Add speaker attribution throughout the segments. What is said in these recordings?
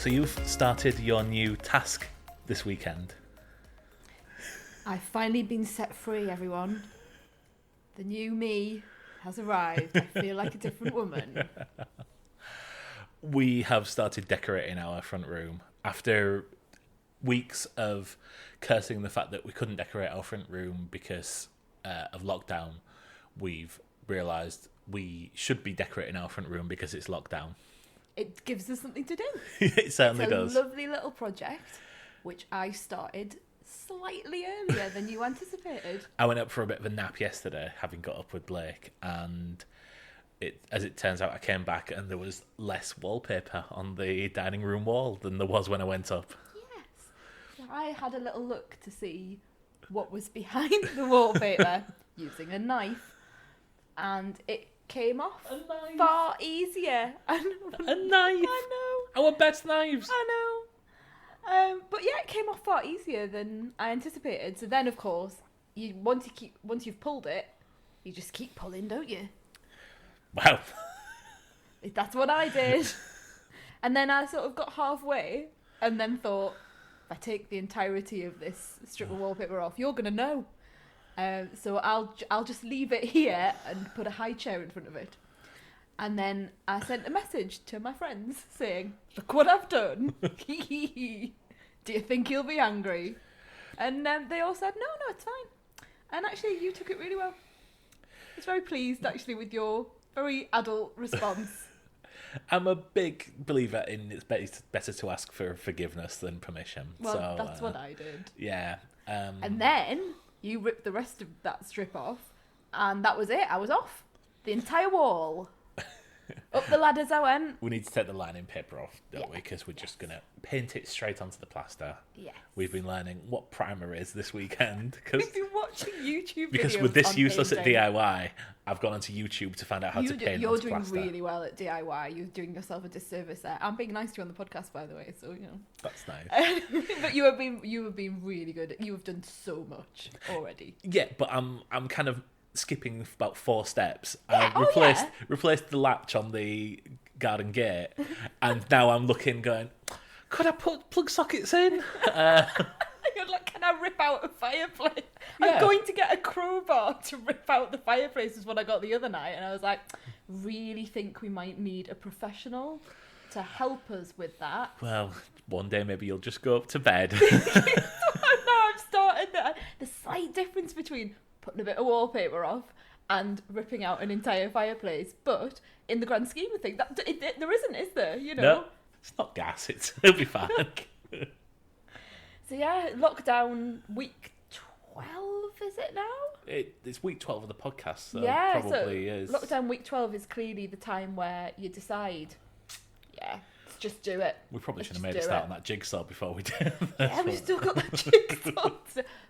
Speaker 1: So you've started your new task this weekend.
Speaker 2: I've finally been set free, everyone. The new me has arrived. I feel like a different woman.
Speaker 1: We have started decorating our front room. After weeks of cursing the fact that we couldn't decorate our front room because of lockdown, we've realised we should be decorating our front room because it's lockdown.
Speaker 2: It gives us something to do.
Speaker 1: It certainly does.
Speaker 2: It's a lovely little project, which I started slightly earlier than you anticipated.
Speaker 1: I went up for a bit of a nap yesterday, having got up with Blake, and as it turns out, I came back and there was less wallpaper on the dining room wall than there was when I went up.
Speaker 2: Yes. So I had a little look to see what was behind the wallpaper using a knife, and it came off far easier.
Speaker 1: A knife?
Speaker 2: I know.
Speaker 1: Our best knives.
Speaker 2: I know. But yeah, it came off far easier than I anticipated. So then, of course, once you've pulled it, you just keep pulling, don't you?
Speaker 1: Wow.
Speaker 2: That's what I did. And then I sort of got halfway and then thought, if I take the entirety of this strip of wallpaper off, you're going to know. So I'll just leave it here and put a high chair in front of it. And then I sent a message to my friends saying, look what I've done. Do you think you'll be angry? And they all said, no, it's fine. And actually, you took it really well. I was very pleased, actually, with your very adult response.
Speaker 1: I'm a big believer in it's better to ask for forgiveness than permission.
Speaker 2: Well,
Speaker 1: so,
Speaker 2: that's what I did.
Speaker 1: Yeah.
Speaker 2: And then you ripped the rest of that strip off, and that was it. I was off. The entire wall. Up the ladders I went.
Speaker 1: We need to take the lining paper off, don't we? Because we're just going to paint it straight onto the plaster.
Speaker 2: Yes.
Speaker 1: We've been learning what primer is this weekend.
Speaker 2: We've been watching YouTube videos.
Speaker 1: Because with this useless at
Speaker 2: painting.
Speaker 1: DIY, I've gone onto YouTube to find out how to paint
Speaker 2: You're
Speaker 1: onto
Speaker 2: doing
Speaker 1: plaster.
Speaker 2: really well at DIY. You're doing yourself a disservice there. I'm being nice to you on the podcast, by the way, so, you know.
Speaker 1: That's nice.
Speaker 2: But you have been really good. You have done so much already.
Speaker 1: Yeah, but I'm kind of skipping about 4 steps.
Speaker 2: Yeah,
Speaker 1: I've replaced the latch on the garden gate, and now I'm looking, going, could I put plug sockets in?
Speaker 2: You're like, can I rip out a fireplace?
Speaker 1: Yeah.
Speaker 2: I'm going to get a crowbar to rip out the fireplace is what I got the other night, and I was like, really think we might need a professional to help us with that.
Speaker 1: Well, one day maybe you'll just go up to bed.
Speaker 2: No, I've started the slight difference between putting a bit of wallpaper off and ripping out an entire fireplace, but in the grand scheme of things, there isn't, is there? You know.
Speaker 1: No, it's not gas. It'll be fine.
Speaker 2: So yeah, lockdown week 12, is it now?
Speaker 1: It's week 12 of the podcast, so
Speaker 2: yeah,
Speaker 1: probably
Speaker 2: so
Speaker 1: is.
Speaker 2: Lockdown week 12 is clearly the time where you decide, yeah, let's just do it.
Speaker 1: We probably should have
Speaker 2: Let's
Speaker 1: made a
Speaker 2: just
Speaker 1: start
Speaker 2: do
Speaker 1: on that jigsaw before we did.
Speaker 2: Yeah, we've still got that jigsaw.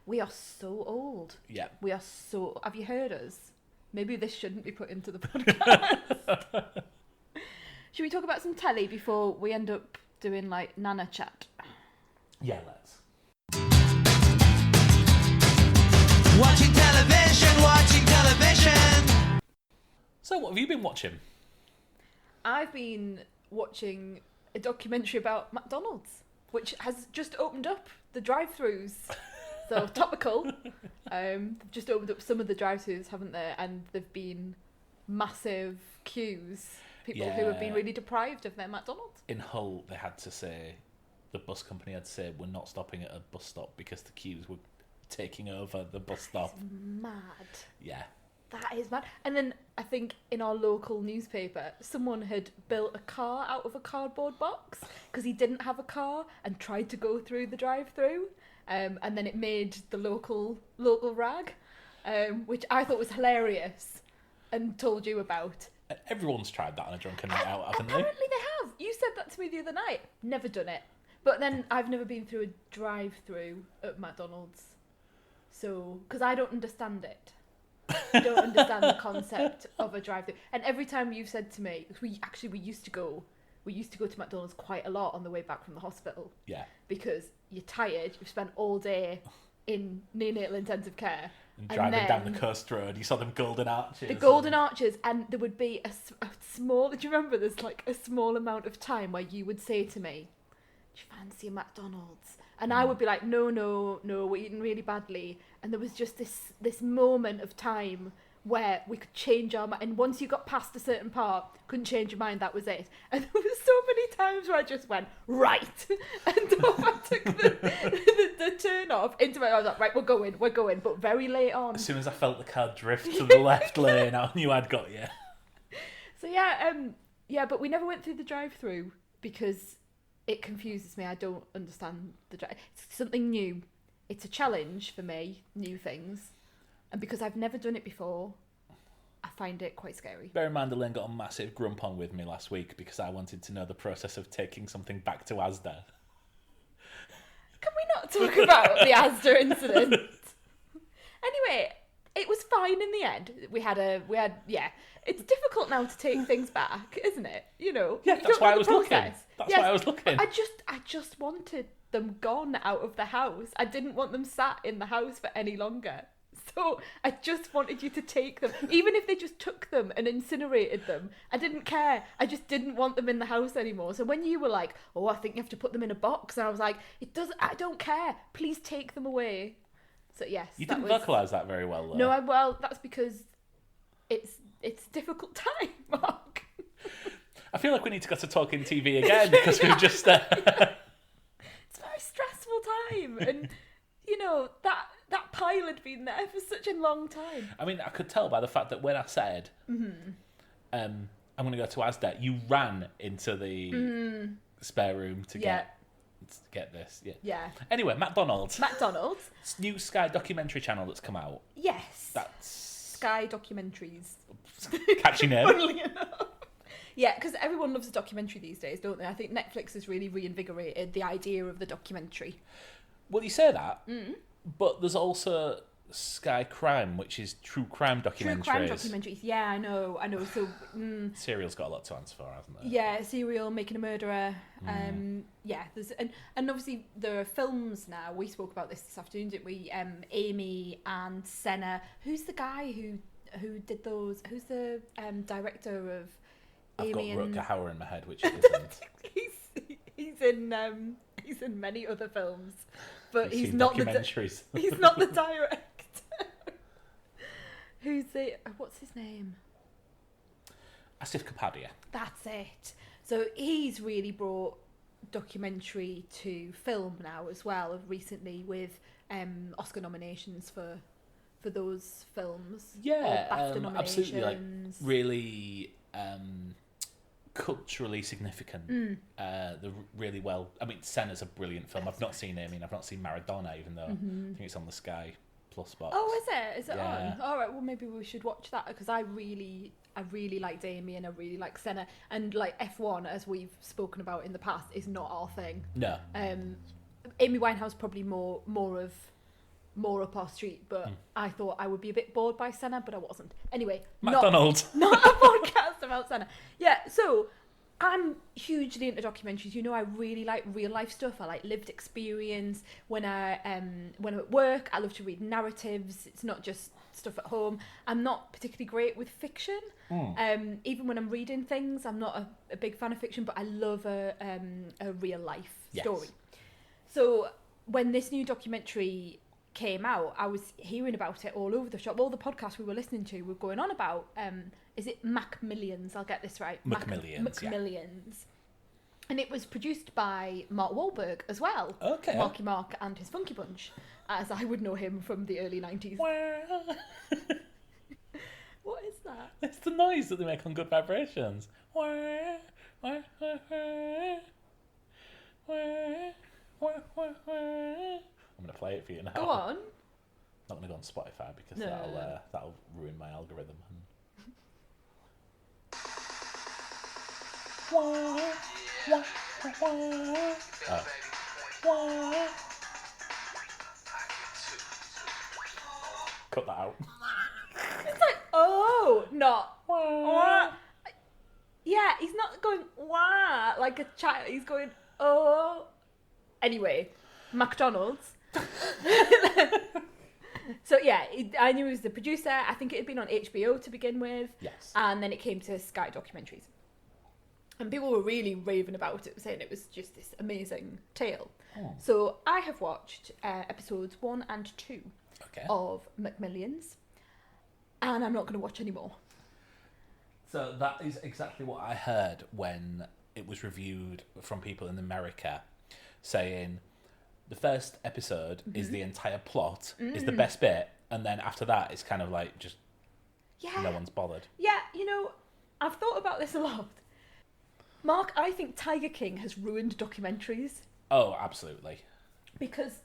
Speaker 2: We are so old.
Speaker 1: Yeah.
Speaker 2: We are so... Have you heard us? Maybe this shouldn't be put into the podcast. Should we talk about some telly before we end up doing, like, Nana chat?
Speaker 1: Yeah, let's.
Speaker 3: Watching television.
Speaker 1: So, what have you been watching?
Speaker 2: I've been watching a documentary about McDonald's, which has just opened up the drive-thrus. So topical. They've just opened up some of the drive-thrus, haven't they? And there've been massive queues. People who have been really deprived of their McDonald's.
Speaker 1: In Hull, they had to say, the bus company had to say, we're not stopping at a bus stop because the queues were taking over the bus stop.
Speaker 2: It's mad.
Speaker 1: Yeah.
Speaker 2: That is mad. And then I think in our local newspaper, someone had built a car out of a cardboard box because he didn't have a car and tried to go through the drive-through. And then it made the local rag, which I thought was hilarious and told you about.
Speaker 1: Everyone's tried that on a drunken night out, haven't they?
Speaker 2: Apparently they have. You said that to me the other night. Never done it. But then I've never been through a drive-through at McDonald's. So, because I don't understand it. I don't understand the concept of a drive-through. And every time you've said to me, we used to go to McDonald's quite a lot on the way back from the hospital.
Speaker 1: Yeah.
Speaker 2: Because you're tired, you've spent all day in neonatal intensive care.
Speaker 1: And driving down the coast road, you saw them golden arches.
Speaker 2: The golden arches, and there would be a small, do you remember there's like a small amount of time where you would say to me, do you fancy a McDonald's? And I would be like, no, we're eating really badly. And there was just this moment of time where we could change our mind. And once you got past a certain part, couldn't change your mind, that was it. And there was so many times where I just went, right. And I took the turn off into my, I was like, right, we're going. But very late on.
Speaker 1: As soon as I felt the car drift to the left lane, I knew I'd got you.
Speaker 2: So but we never went through the drive-through because it confuses me. I don't understand the drive. It's something new. It's a challenge for me, new things. And because I've never done it before, I find it quite scary.
Speaker 1: Bear in mind, Elaine got a massive grump on with me last week because I wanted to know the process of taking something back to Asda.
Speaker 2: Can we not talk about the Asda incident? Anyway, it was fine in the end. We had. It's difficult now to take things back, isn't it? You know.
Speaker 1: Yeah, that's why I was looking. That's why I was looking.
Speaker 2: I just wanted them gone out of the house. I didn't want them sat in the house for any longer. So I just wanted you to take them. Even if they just took them and incinerated them, I didn't care. I just didn't want them in the house anymore. So when you were like, oh, I think you have to put them in a box, and I was like, I don't care. Please take them away. So yes.
Speaker 1: You didn't vocalise that very well, though.
Speaker 2: No, well, that's because it's a difficult time, Mark.
Speaker 1: I feel like we need to go to Talking TV again because we've just...
Speaker 2: It's a very stressful time. And, you know, that pile had been there for such a long time.
Speaker 1: I mean, I could tell by the fact that when I said, I'm going to go to Asda, you ran into the spare room to get this. Yeah. Anyway, McDonald's.
Speaker 2: McDonald's.
Speaker 1: New Sky documentary channel that's come out.
Speaker 2: Yes.
Speaker 1: That's...
Speaker 2: Sky Documentaries.
Speaker 1: Catchy name.
Speaker 2: Funnily enough. Yeah, because everyone loves a documentary these days, don't they? I think Netflix has really reinvigorated the idea of the documentary.
Speaker 1: Well, you say that, but there's also Sky Crime, which is true crime documentaries.
Speaker 2: True crime documentaries, yeah, I know. So
Speaker 1: Serial's got a lot to answer for, hasn't it?
Speaker 2: Yeah, Serial, Making a Murderer. There's and obviously there are films now. We spoke about this afternoon, didn't we? Amy and Senna. Who's the guy who did those? Who's the director of Amy?
Speaker 1: I've got Rutger Hauer in my head, which it isn't.
Speaker 2: He's in many other films, but
Speaker 1: You've
Speaker 2: he's
Speaker 1: seen
Speaker 2: not
Speaker 1: documentaries.
Speaker 2: he's not the director. What's his name?
Speaker 1: Asif Kapadia.
Speaker 2: That's it. So he's really brought documentary to film now as well, recently with Oscar nominations for those films.
Speaker 1: Yeah,
Speaker 2: or BAFTA nominations.
Speaker 1: absolutely, like really culturally significant. They're really well. I mean, Senna's a brilliant film. I've not seen Amy, and I've not seen Maradona, even though I think it's on the Sky Plus box.
Speaker 2: Oh, is it? Is it
Speaker 1: Yeah.
Speaker 2: on? All right. Well, maybe we should watch that because I really liked Amy and I really like Senna, and like F1, as we've spoken about in the past, is not our thing.
Speaker 1: No.
Speaker 2: Amy Winehouse probably more up our street, but I thought I would be a bit bored by Senna, but I wasn't. Anyway,
Speaker 1: McDonald's.
Speaker 2: Not a podcast about Senna. Yeah, so I'm hugely into documentaries. You know, I really like real life stuff. I like lived experience. When I'm at work, I love to read narratives. It's not just stuff at home. I'm not particularly great with fiction. Even when I'm reading things, I'm not a big fan of fiction, but I love a real life story. So when this new documentary came out, I was hearing about it all over the shop. All the podcasts we were listening to were going on about, is it McMillions? I'll get this right.
Speaker 1: McMillions.
Speaker 2: Yeah. And it was produced by Mark Wahlberg as well.
Speaker 1: Okay.
Speaker 2: Marky Mark and his Funky Bunch, as I would know him from the early 90s. What is that?
Speaker 1: It's the noise that they make on Good Vibrations. I'm going to play it for you now.
Speaker 2: Go on.
Speaker 1: Not going to go on Spotify because
Speaker 2: No.
Speaker 1: that'll ruin my algorithm. Cut that out.
Speaker 2: It's like, not. Wah. Yeah, he's not going wah like a child. He's going, oh. Anyway, McDonald's. So yeah, I knew he was the producer. I think it had been on HBO to begin with.
Speaker 1: Yes.
Speaker 2: And then it came to Sky Documentaries. And people were really raving about it, saying it was just this amazing tale.
Speaker 1: Oh.
Speaker 2: So I have watched episodes 1 and 2
Speaker 1: Okay.
Speaker 2: of McMillions, and I'm not going to watch any more.
Speaker 1: So that is exactly what I heard when it was reviewed from people in America, saying the first episode is the entire plot, is the best bit, and then after that it's kind of like just no one's bothered.
Speaker 2: Yeah, I've thought about this a lot. Mark, I think Tiger King has ruined documentaries.
Speaker 1: Oh, absolutely.
Speaker 2: Because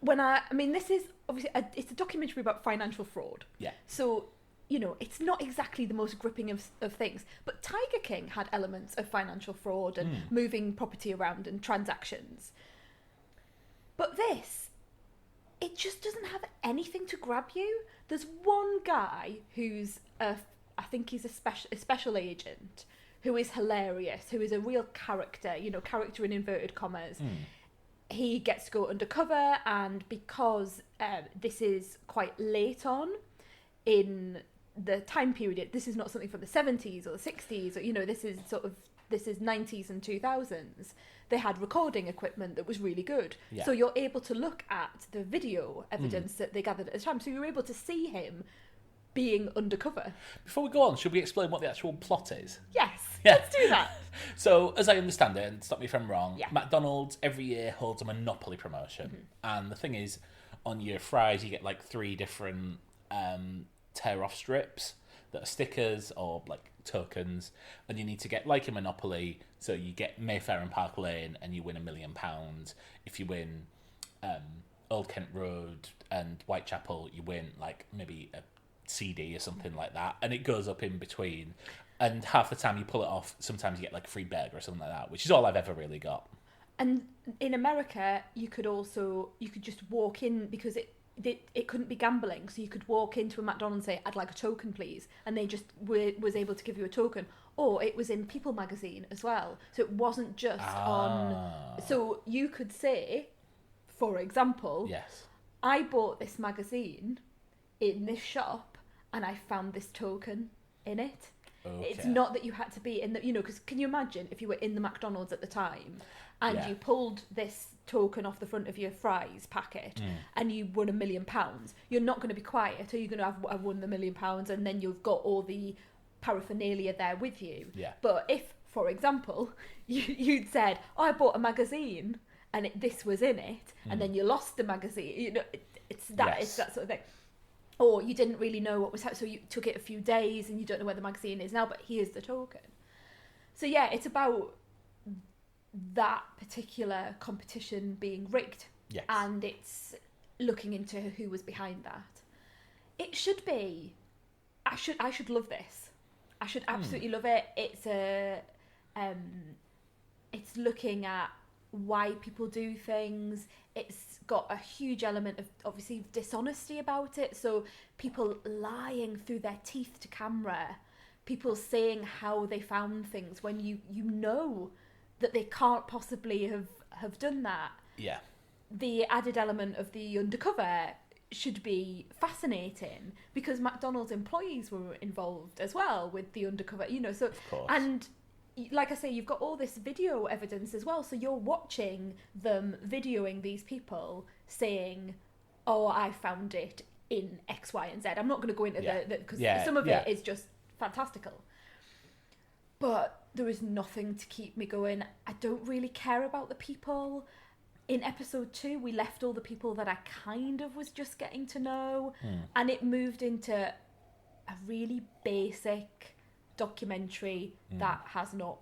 Speaker 2: this is obviously it's a documentary about financial fraud.
Speaker 1: Yeah.
Speaker 2: So, it's not exactly the most gripping of things. But Tiger King had elements of financial fraud and moving property around and transactions. But this, it just doesn't have anything to grab you. There's one guy who's, I think he's a special agent, who is hilarious, who is a real character, character in inverted commas. He gets to go undercover, and because this is quite late on in the time period, this is not something from the 70s or the 60s, or, this is 90s and 2000s. They had recording equipment that was really good.
Speaker 1: Yeah.
Speaker 2: So you're able to look at the video evidence that they gathered at the time. So you're able to see him being undercover.
Speaker 1: Before we go on, should we explain what the actual plot is?
Speaker 2: Yes,
Speaker 1: Yeah.
Speaker 2: let's do that.
Speaker 1: So, as I understand it, and stop me if I'm wrong,
Speaker 2: Yeah.
Speaker 1: McDonald's every year holds a Monopoly promotion. And the thing is, on your fries, you get like 3 different tear-off strips that are stickers or like tokens, and you need to get, like a Monopoly, so you get Mayfair and Park Lane and you win £1 million. If you win Old Kent Road and Whitechapel, you win like maybe a CD or something like that, and it goes up in between, and half the time you pull it off, sometimes you get like a free burger or something like that, which is all I've ever really got.
Speaker 2: And in America, you could just walk in, because it couldn't be gambling, so you could walk into a McDonald's and say, I'd like a token please, and they just was able to give you a token. Or it was in People magazine as well, so it wasn't just on, so you could say, for example,
Speaker 1: Yes.
Speaker 2: I bought this magazine in this shop and I found this token in it.
Speaker 1: Okay.
Speaker 2: It's not that you had to be in the, because can you imagine if you were in the McDonald's at the time and
Speaker 1: Yeah.
Speaker 2: you pulled this token off the front of your fries packet and you won £1 million? You're not going to be quiet, or you're going to have won the £1 million, and then you've got all the paraphernalia there with you.
Speaker 1: Yeah.
Speaker 2: But if, for example, you'd said, I bought a magazine and this was in it, and then you lost the magazine, it's that sort of thing. Or you didn't really know what was happening, so you took it a few days and you don't know where the magazine is now, but here's the token. So yeah, it's about that particular competition being rigged.
Speaker 1: Yes.
Speaker 2: And it's looking into who was behind that. It should be, I should love this. I should absolutely love it. It's it's looking at why people do things. It's got a huge element of, obviously, dishonesty about it. So people lying through their teeth to camera, people saying how they found things when you know that they can't possibly have done that.
Speaker 1: Yeah.
Speaker 2: The added element of the undercover should be fascinating, because McDonald's employees were involved as well with the undercover, so,
Speaker 1: Of course.
Speaker 2: and like I say, you've got all this video evidence as well, so you're watching them videoing these people saying, oh, I found it in X, Y, and Z. I'm not going to go into the because some of it is just fantastical. But there is nothing to keep me going. I don't really care about the people. In episode 2, we left all the people that I kind of was just getting to know, and it moved into a really basic documentary that has not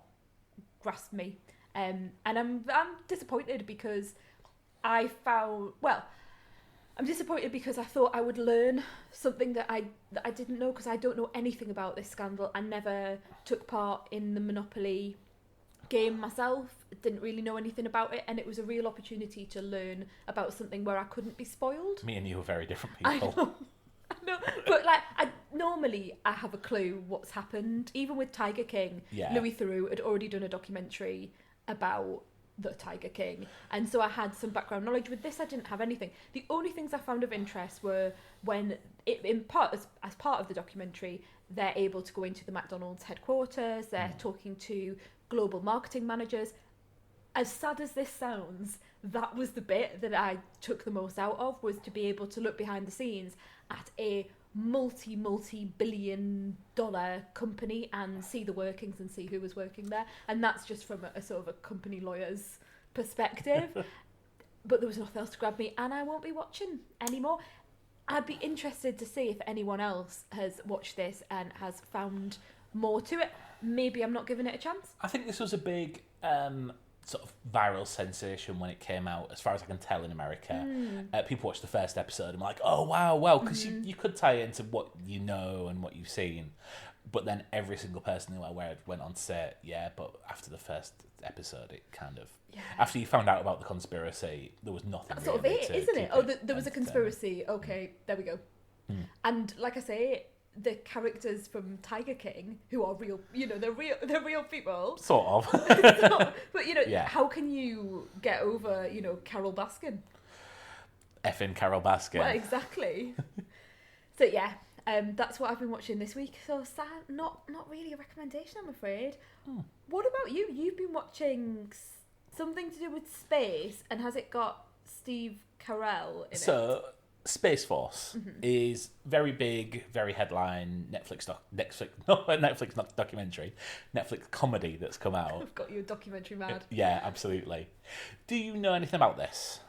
Speaker 2: grasped me. And I'm disappointed, because I'm disappointed because I thought I would learn something that I didn't know, because I don't know anything about this scandal. I never took part in the Monopoly game myself, didn't really know anything about it, and it was a real opportunity to learn about something where I couldn't be spoiled.
Speaker 1: Me and you are very different people.
Speaker 2: I know, but like, normally I have a clue what's happened. Even with Tiger King, Louis Theroux had already done a documentary about the Tiger King, and so I had some background knowledge. With this, I didn't have anything. The only things I found of interest were when, as part of the documentary, they're able to go into the McDonald's headquarters. They're talking to global marketing managers. As sad as this sounds, that was the bit that I took the most out of, was to be able to look behind the scenes at a multi-billion dollar company and see the workings and see who was working there. And that's just from a sort of a company lawyer's perspective. But there was nothing else to grab me, and I won't be watching anymore. I'd be interested to see if anyone else has watched this and has found more to it. Maybe I'm not giving it a chance.
Speaker 1: I think this was a big sort of viral sensation when it came out, as far as I can tell, in America. People watched the first episode and were like, oh, wow, because you could tie it into what you know and what you've seen. But then every single person who I read went on to say, yeah, but after the first episode, it kind of... Yeah. After you found out about the conspiracy, there was nothing
Speaker 2: That's
Speaker 1: really
Speaker 2: sort of it, isn't it? Oh, there was a
Speaker 1: entertaining.
Speaker 2: conspiracy. Okay, there we go. And like I say, the characters from Tiger King, who are real, they're real people.
Speaker 1: Sort of.
Speaker 2: But, how can you get over, Carol Baskin?
Speaker 1: Effing Carol Baskin.
Speaker 2: Well, exactly. So, yeah, that's what I've been watching this week. So, sad, not really a recommendation, I'm afraid. What about you? You've been watching something to do with space, and has it got Steve Carell in it?
Speaker 1: So, Space Force is very big, very headline Netflix documentary, Netflix comedy that's come out.
Speaker 2: I've got you a documentary mad.
Speaker 1: Yeah, absolutely. Do you know anything about this,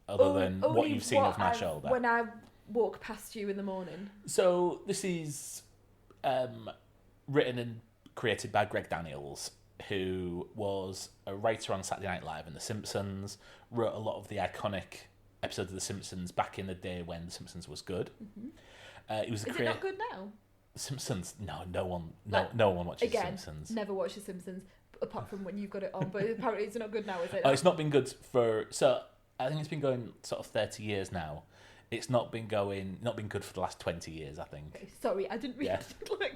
Speaker 1: other than what you've seen of my shoulder?
Speaker 2: When I walk past you in the morning.
Speaker 1: So this is written and created by Greg Daniels, who was a writer on Saturday Night Live and The Simpsons, wrote a lot of the iconic episodes of The Simpsons back in the day when The Simpsons was good. He was
Speaker 2: Is it not good now?
Speaker 1: Simpsons? No one watches The Simpsons.
Speaker 2: Never watched The Simpsons apart from when you've got it on. But apparently it's not good now, is it?
Speaker 1: Oh, it's not been good for... So I think it's been going sort of 30 years now. It's not been good for the last 20 years, I think.
Speaker 2: Okay, sorry, I didn't really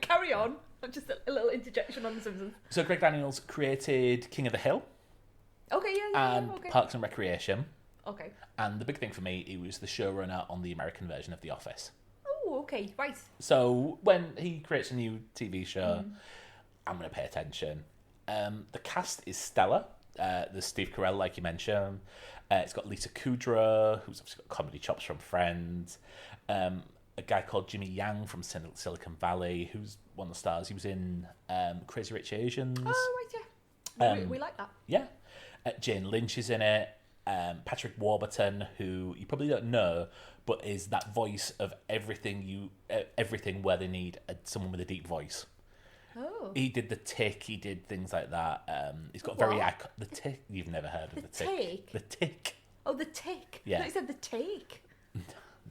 Speaker 2: carry on. Just a little interjection on The Simpsons.
Speaker 1: So Greg Daniels created King of the Hill.
Speaker 2: Okay,
Speaker 1: and Parks and Recreation.
Speaker 2: Okay.
Speaker 1: And the big thing for me, he was the showrunner on the American version of The Office.
Speaker 2: Oh, okay, right.
Speaker 1: So when he creates a new TV show, I'm going to pay attention. The cast is stellar. There's Steve Carell, like you mentioned. It's got Lisa Kudrow, who's obviously got comedy chops from Friends. A guy called Jimmy Yang from Silicon Valley, who's one of the stars. He was in Crazy Rich Asians.
Speaker 2: Oh, right, yeah. We like that.
Speaker 1: Yeah. Jane Lynch is in it. Patrick Warburton, who you probably don't know, but is that voice of everything where they need someone with a deep voice.
Speaker 2: Oh.
Speaker 1: He did The Tick. He did things like that. He's got The Tick. You've never heard of The Tick? The Tick.
Speaker 2: Oh, The Tick.
Speaker 1: Yeah.
Speaker 2: I thought you said The Take.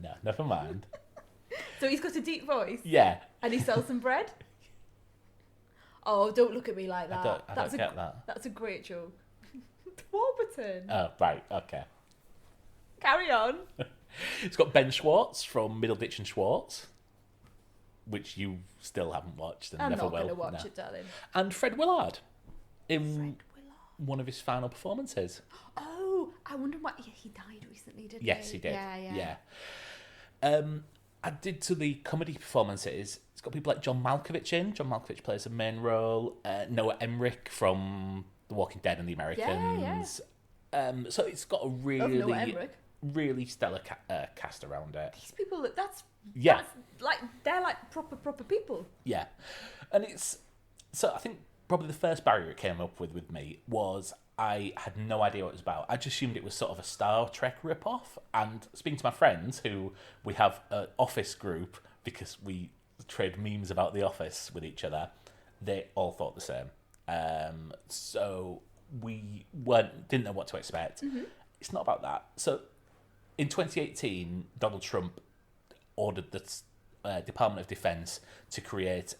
Speaker 1: No, never mind.
Speaker 2: So he's got a deep voice.
Speaker 1: Yeah.
Speaker 2: And he sells some bread. Oh, don't look at me like that.
Speaker 1: I don't get that.
Speaker 2: That's a great joke. Warburton.
Speaker 1: Oh, right. Okay.
Speaker 2: Carry on.
Speaker 1: It's got Ben Schwartz from Middleditch and Schwartz, which you still haven't watched and
Speaker 2: I'm
Speaker 1: never
Speaker 2: not
Speaker 1: will.
Speaker 2: going to watch it, darling.
Speaker 1: And Fred Willard in one of his final performances.
Speaker 2: Oh, I wonder why he died recently, didn't he?
Speaker 1: Yes, he did. Yeah. Added to the comedy performances, it's got people like John Malkovich in. John Malkovich plays a main role. Noah Emmerich from The Walking Dead and The Americans. Yeah. So it's got a really stellar cast around it.
Speaker 2: These people, that's like, they're like proper people.
Speaker 1: Yeah. And so I think probably the first barrier it came up with me was I had no idea what it was about. I just assumed it was sort of a Star Trek rip-off. And speaking to my friends, who we have an office group because we trade memes about The Office with each other, they all thought the same. So we didn't know what to expect. It's not about that. So in 2018, Donald Trump ordered the Department of Defense to create,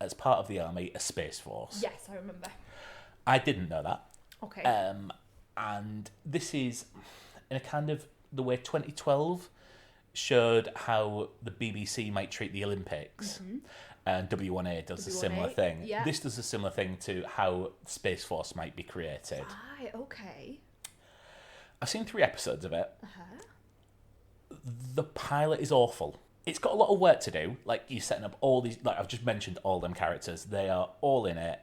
Speaker 1: as part of the army, a space force.
Speaker 2: Yes, I remember.
Speaker 1: I didn't know that.
Speaker 2: Okay.
Speaker 1: And this is in a kind of the way 2012 showed how the BBC might treat the Olympics. And W1A does a similar thing.
Speaker 2: Yeah.
Speaker 1: This does a similar thing to how Space Force might be created.
Speaker 2: Right, okay.
Speaker 1: I've seen 3 episodes of it. The pilot is awful. It's got a lot of work to do. Like, you're setting up all these... Like, I've just mentioned all them characters. They are all in it.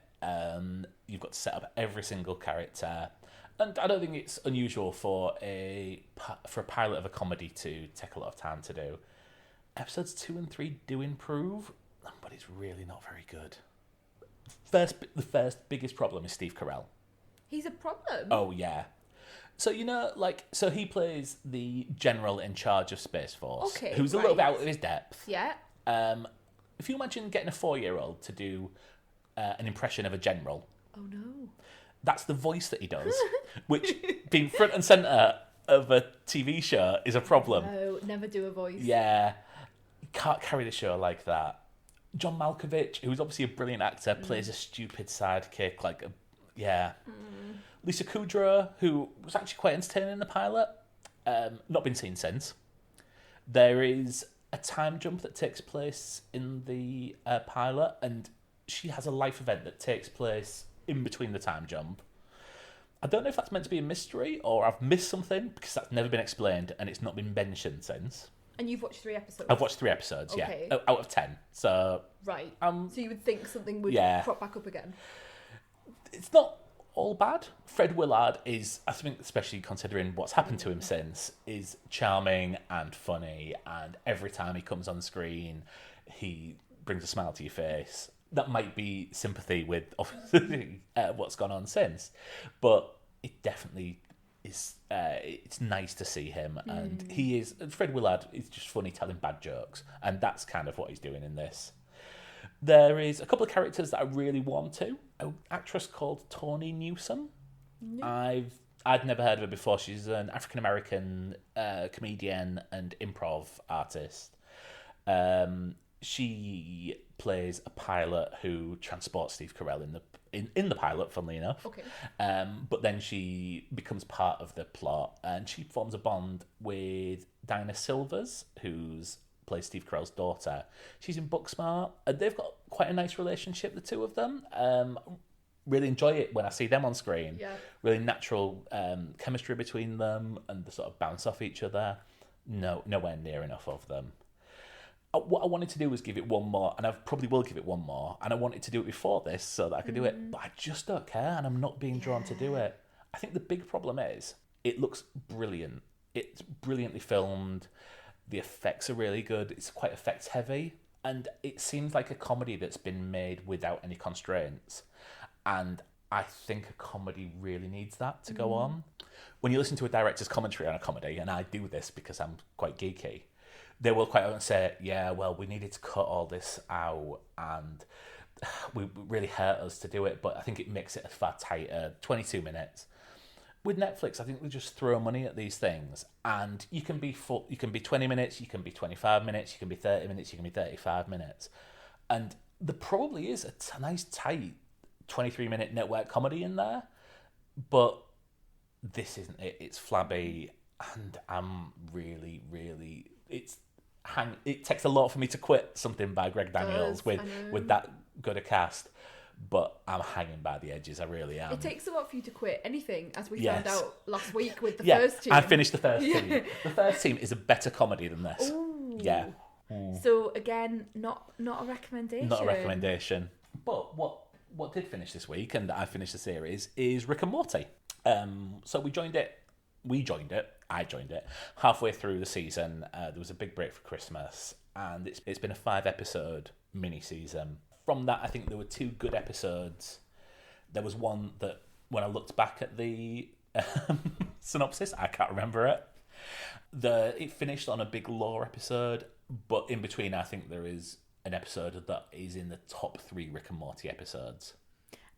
Speaker 1: You've got to set up every single character. And I don't think it's unusual for a pilot of a comedy to take a lot of time to do. Episodes 2 and 3 do improve, but it's really not very good. The first biggest problem is Steve Carell.
Speaker 2: He's a problem?
Speaker 1: Oh, yeah. So, so he plays the general in charge of Space Force, who's a little bit out of his depth.
Speaker 2: Yeah.
Speaker 1: If you imagine getting a 4-year-old to do an impression of a general.
Speaker 2: Oh, no.
Speaker 1: That's the voice that he does, which, being front and centre of a TV show, is a problem.
Speaker 2: No, never do a voice.
Speaker 1: Yeah. You can't carry the show like that. John Malkovich, who's obviously a brilliant actor, plays a stupid sidekick. Lisa Kudrow, who was actually quite entertaining in the pilot, not been seen since. There is a time jump that takes place in the pilot, and she has a life event that takes place in between the time jump. I don't know if that's meant to be a mystery or I've missed something, because that's never been explained and it's not been mentioned since.
Speaker 2: And you've watched 3 episodes?
Speaker 1: I've watched 3 episodes,
Speaker 2: okay.
Speaker 1: Yeah. Out of 10. So
Speaker 2: right. So you would think something would crop back up again?
Speaker 1: It's not all bad. Fred Willard is, I think, especially considering what's happened to him since, is charming and funny, and every time he comes on screen, he brings a smile to your face. That might be sympathy with obviously what's gone on since, but it definitely is. It's nice to see him, and Fred Willard is just funny telling bad jokes, and that's kind of what he's doing in this. There is a couple of characters that I really want to. An actress called Tawny Newsome. I'd never heard of her before. She's an African American comedian and improv artist. She plays a pilot who transports Steve Carell in the pilot, funnily enough.
Speaker 2: Okay.
Speaker 1: But then she becomes part of the plot, and she forms a bond with Dinah Silvers, who's plays Steve Carell's daughter. She's in Booksmart, and they've got quite a nice relationship, the two of them. Really enjoy it when I see them on screen.
Speaker 2: Yeah.
Speaker 1: Really natural chemistry between them, and they sort of bounce off each other. Nowhere near enough of them. What I wanted to do was give it one more, and I probably will give it one more, and I wanted to do it before this so that I could do it, but I just don't care, and I'm not being drawn to do it. I think the big problem is it looks brilliant. It's brilliantly filmed. The effects are really good. It's quite effects heavy, and it seems like a comedy that's been made without any constraints, and I think a comedy really needs that to go on. When you listen to a director's commentary on a comedy, and I do this because I'm quite geeky, they will quite often say, yeah, well, we needed to cut all this out, and it really hurt us to do it, but I think it makes it a far tighter, 22 minutes. With Netflix, I think they just throw money at these things, and you can be 20 minutes, you can be 25 minutes, you can be 30 minutes, you can be 35 minutes. And there probably is a nice, tight 23-minute network comedy in there, but this isn't it. It's flabby, and I'm really, really... It takes a lot for me to quit something by Greg Daniels with that good a cast, but I'm hanging by the edges. I really am.
Speaker 2: It takes a lot for you to quit anything, as we found out last week with the
Speaker 1: yeah,
Speaker 2: first team.
Speaker 1: I finished the first team. The first team is a better comedy than this.
Speaker 2: Ooh.
Speaker 1: Yeah.
Speaker 2: So again, not a recommendation.
Speaker 1: Not a recommendation. But what did finish this week, and I finished the series, is Rick and Morty. So I joined it halfway through the season. There was a big break for Christmas, and it's been a 5-episode mini-season. From that, I think there were 2 good episodes. There was one that, when I looked back at the synopsis, I can't remember it. It finished on a big lore episode, but in between, I think there is an episode that is in the top 3 Rick and Morty episodes.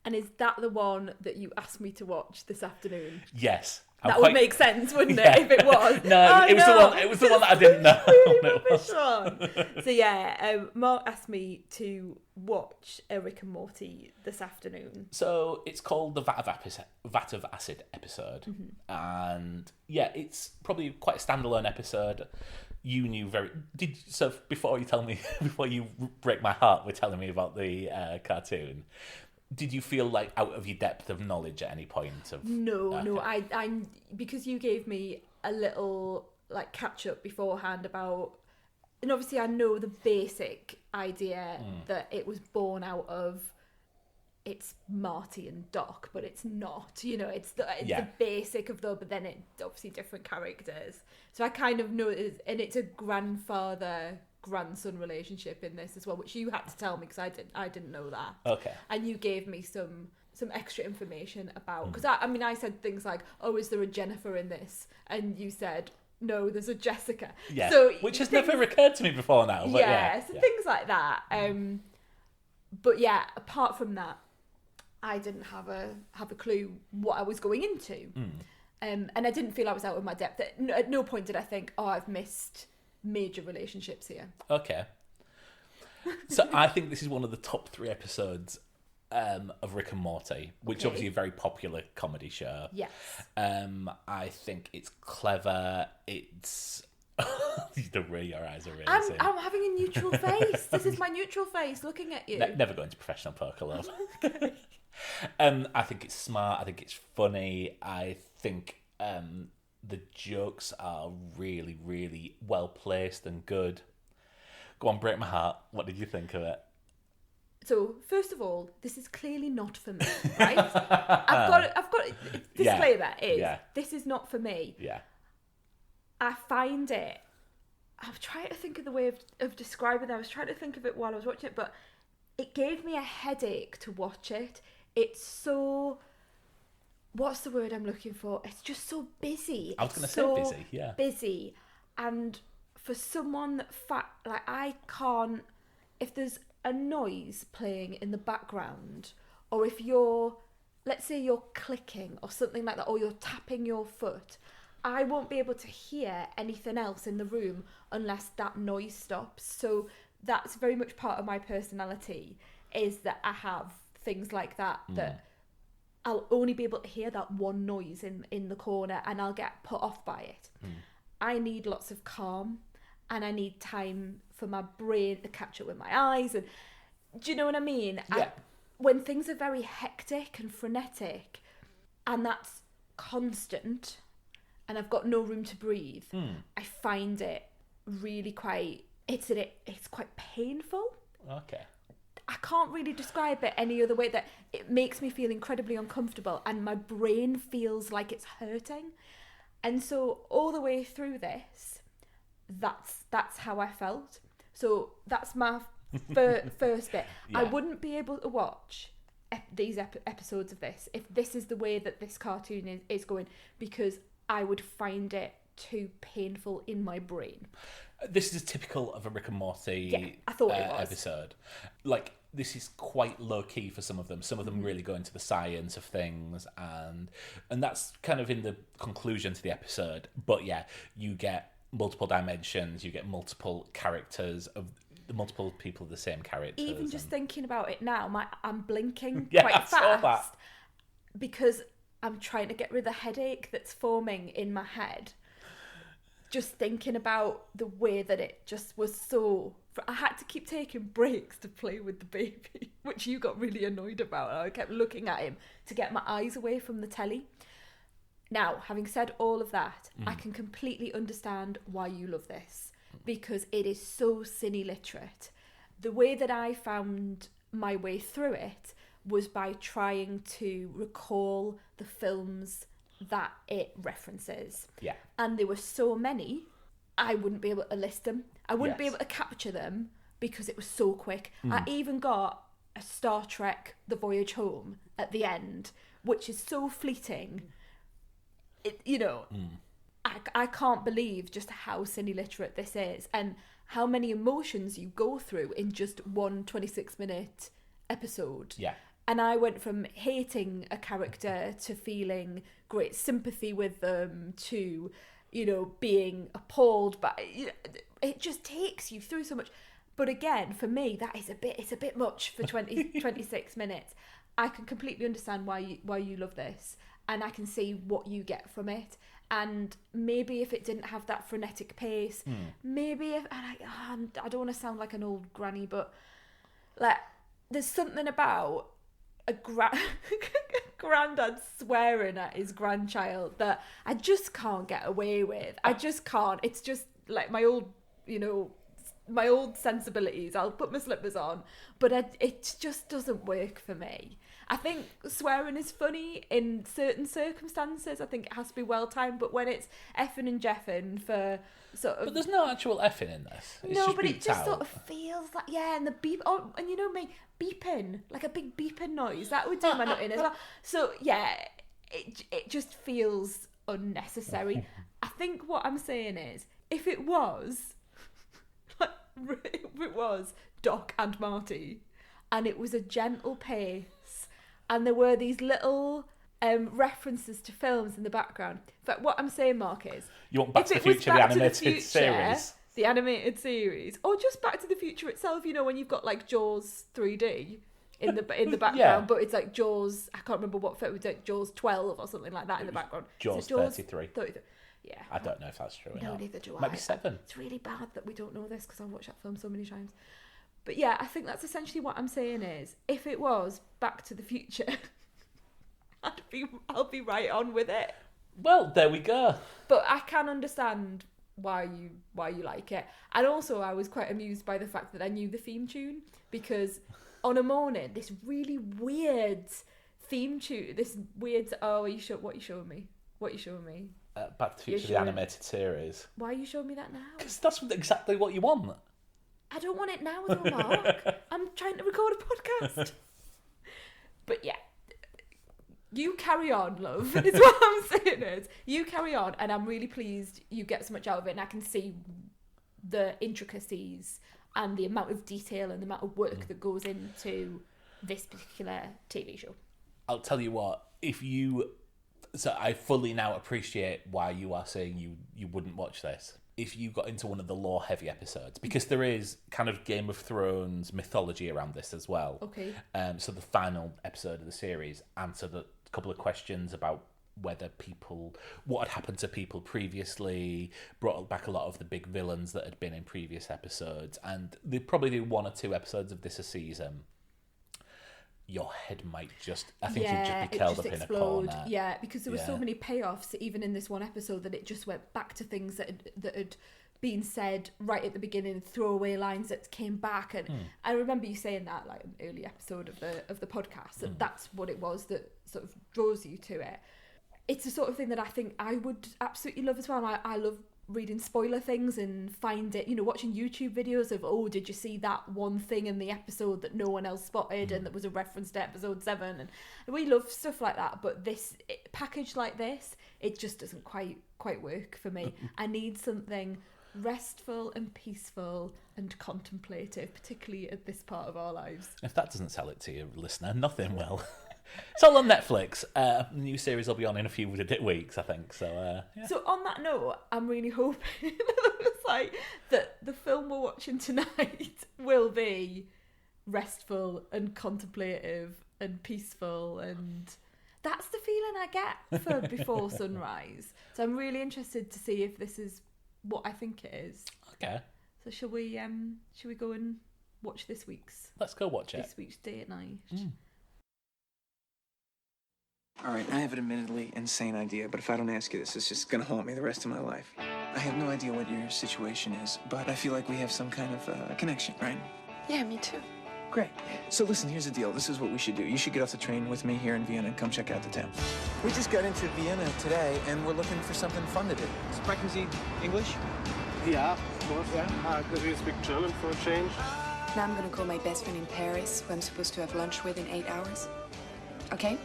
Speaker 2: And is that the one that you asked me to watch this afternoon?
Speaker 1: Yes.
Speaker 2: That would make sense, wouldn't it, if it was?
Speaker 1: It was the one that I didn't know.
Speaker 2: Really rubbish one. So yeah, Mark asked me to watch a Rick and Morty this afternoon.
Speaker 1: So it's called the Vat of Acid episode, and yeah, it's probably quite a standalone episode. You knew before you break my heart with telling me about the cartoon. Did you feel like out of your depth of knowledge at any point?
Speaker 2: No, I because you gave me a little like catch up beforehand about, and obviously I know the basic idea that it was born out of it's Marty and Doc, but it's not. You know, it's the basic of but then it's obviously different characters. So I kind of know, and it's a grandfather-grandson relationship in this as well, which you had to tell me because I didn't know that.
Speaker 1: Okay.
Speaker 2: And you gave me some extra information about, because I said things like, oh, is there a Jennifer in this? And you said, no, there's a Jessica.
Speaker 1: Yeah,
Speaker 2: so
Speaker 1: which has never occurred to me before now. But
Speaker 2: things like that. But yeah, apart from that, I didn't have a clue what I was going into. And I didn't feel I was out of my depth. At no point did I think, oh, I've missed major relationships here.
Speaker 1: Okay. So I think this is one of the top 3 episodes of Rick and Morty, which is obviously a very popular comedy show.
Speaker 2: Yes.
Speaker 1: I think it's clever. It's... The way your eyes are raising.
Speaker 2: I'm having a neutral face. This is my neutral face looking at you.
Speaker 1: Never go into professional poker, love. I think it's smart. I think it's funny. I think the jokes are really, really well placed and good. Go on, break my heart. What did you think of it?
Speaker 2: So, first of all, this is clearly not for me, right? I've got disclaimer this is not for me.
Speaker 1: Yeah.
Speaker 2: I find it... I'm trying to think of the way of describing it. I was trying to think of it while I was watching it, but it gave me a headache to watch it. It's so... What's the word I'm looking for? It's just so busy.
Speaker 1: I was going to say busy, yeah.
Speaker 2: Busy. And for someone that... I can't... If there's a noise playing in the background, or if let's say you're clicking or something like that, or you're tapping your foot... I won't be able to hear anything else in the room unless that noise stops. So that's very much part of my personality, is that I have things like that, that I'll only be able to hear that one noise in the corner and I'll get put off by it. I need lots of calm, and I need time for my brain to catch up with my eyes. And do you know what I mean?
Speaker 1: Yeah.
Speaker 2: When things are very hectic and frenetic, and that's constant, and I've got no room to breathe, I find it really quite... It's quite painful.
Speaker 1: Okay.
Speaker 2: I can't really describe it any other way, that it makes me feel incredibly uncomfortable and my brain feels like it's hurting. And so all the way through this, that's how I felt. So that's my first bit. Yeah. I wouldn't be able to watch these episodes of this if this is the way that this cartoon is going, because I would find it too painful in my brain.
Speaker 1: This is typical of a Rick and Morty
Speaker 2: I thought it was.
Speaker 1: episode. Like, this is quite low key for some of them. Some of them really go into the science of things, and that's kind of in the conclusion to the episode. But yeah, you get multiple dimensions, you get multiple characters of the multiple people of the same characters.
Speaker 2: Even just thinking about it now, I'm blinking
Speaker 1: yeah,
Speaker 2: quite
Speaker 1: I
Speaker 2: fast
Speaker 1: saw that.
Speaker 2: Because I'm trying to get rid of the headache that's forming in my head. Just thinking about the way that it just was so... I had to keep taking breaks to play with the baby, which you got really annoyed about. I kept looking at him to get my eyes away from the telly. Now, having said all of that, I can completely understand why you love this, because it is so cine literate. The way that I found my way through it was by trying to recall the films that it references.
Speaker 1: Yeah.
Speaker 2: And there were so many, I wouldn't be able to list them. I wouldn't be able to capture them because it was so quick. I even got a Star Trek The Voyage Home at the end, which is so fleeting. I can't believe just how cine literate this is, and how many emotions you go through in just one 26-minute episode.
Speaker 1: Yeah.
Speaker 2: And I went from hating a character to feeling great sympathy with them to, being appalled. But it just takes you through so much. But again, for me, it's a bit much for 26 minutes. I can completely understand why you love this, and I can see what you get from it. And maybe if it didn't have that frenetic pace, maybe if... And I don't want to sound like an old granny, but like there's something about a granddad swearing at his grandchild that I just can't get away with. I just can't. It's just like my old sensibilities. I'll put my slippers on, but it just doesn't work for me. I think swearing is funny in certain circumstances. I think it has to be well timed, but when it's effing and jeffing for sort of...
Speaker 1: But there's no actual effing in this. It's
Speaker 2: no,
Speaker 1: just
Speaker 2: but it just
Speaker 1: out.
Speaker 2: sort of feels like, yeah, and the beep... Oh, and you know me, beeping, like a big beeping noise. That would do my nut in as well. So, yeah, it just feels unnecessary. I think what I'm saying is, if it was... like, if it was Doc and Marty, and it was a gentle pace, and there were these little references to films in the background. But what I'm saying, Mark, is...
Speaker 1: You want Back to the Future, the animated series?
Speaker 2: The animated series. Or just Back to the Future itself, you know, when you've got, like, Jaws 3D in the background,
Speaker 1: Yeah.
Speaker 2: but it's like Jaws... I can't remember what film it was, like Jaws 12 or something like that in the background.
Speaker 1: Jaws 33.
Speaker 2: 33. Yeah.
Speaker 1: I don't know if that's true or
Speaker 2: No,
Speaker 1: not.
Speaker 2: neither do I.
Speaker 1: Maybe 7.
Speaker 2: It's really bad that we don't know this because I've watched that film so many times. But yeah, I think that's essentially what I'm saying is, if it was Back to the Future, I'll be right on with it.
Speaker 1: Well, there we go.
Speaker 2: But I can understand why you like it. And also I was quite amused by the fact that I knew the theme tune, because on a morning, this really weird theme tune, this weird... Oh, what are you showing me? What are you showing me?
Speaker 1: Back to the Future, the animated series.
Speaker 2: Why are you showing me that now?
Speaker 1: Because that's exactly what you want.
Speaker 2: I don't want it now, though, Mark. I'm trying to record a podcast. But yeah, you carry on, love, is what I'm saying is. You carry on, and I'm really pleased you get so much out of it, and I can see the intricacies and the amount of detail and the amount of work that goes into this particular TV show.
Speaker 1: I'll tell you what, So I fully now appreciate why you are saying you wouldn't watch this. If you got into one of the lore-heavy episodes, because there is kind of Game of Thrones mythology around this as well.
Speaker 2: Okay.
Speaker 1: So the final episode of the series answered a couple of questions about what had happened to people previously, brought back a lot of the big villains that had been in previous episodes, and they probably do 1 or 2 episodes of this a season. Your head might just... I think you'd just be curled up in a corner.
Speaker 2: Yeah, because there were so many payoffs, even in this one episode, that it just went back to things that had been said right at the beginning, throwaway lines that came back. And I remember you saying that, like, an early episode of the podcast, that that's what it was that sort of draws you to it. It's the sort of thing that I think I would absolutely love as well. I love reading spoiler things and watching YouTube videos of, did you see that one thing in the episode that no one else spotted and that was a reference to episode 7, and we love stuff like that. But this package like this, it just doesn't quite work for me. I need something restful and peaceful and contemplative, particularly at this part of our lives.
Speaker 1: If that doesn't sell it to you, listener, nothing will. It's all on Netflix. The new series will be on in a few weeks, I think. So, yeah.
Speaker 2: So on that note, I'm really hoping that the film we're watching tonight will be restful and contemplative and peaceful, and that's the feeling I get for Before Sunrise. So I'm really interested to see if this is what I think it is.
Speaker 1: Okay.
Speaker 2: So shall we go and watch this week's?
Speaker 1: Let's go watch it.
Speaker 2: This week's Day at Night.
Speaker 4: All right, I have an admittedly insane idea, but if I don't ask you this, it's just gonna haunt me the rest of my life. I have no idea what your situation is, but I feel like we have some kind of connection, right?
Speaker 5: Yeah, me too.
Speaker 4: Great. So listen, here's the deal. This is what we should do. You should get off the train with me here in Vienna and come check out the town. We just got into Vienna today, and we're looking for something fun to do.
Speaker 6: Sprechen Sie English?
Speaker 7: Yeah, of course, yeah. Because you speak German for a change.
Speaker 5: Now I'm gonna call my best friend in Paris, who I'm supposed to have lunch with in 8 hours. Okay?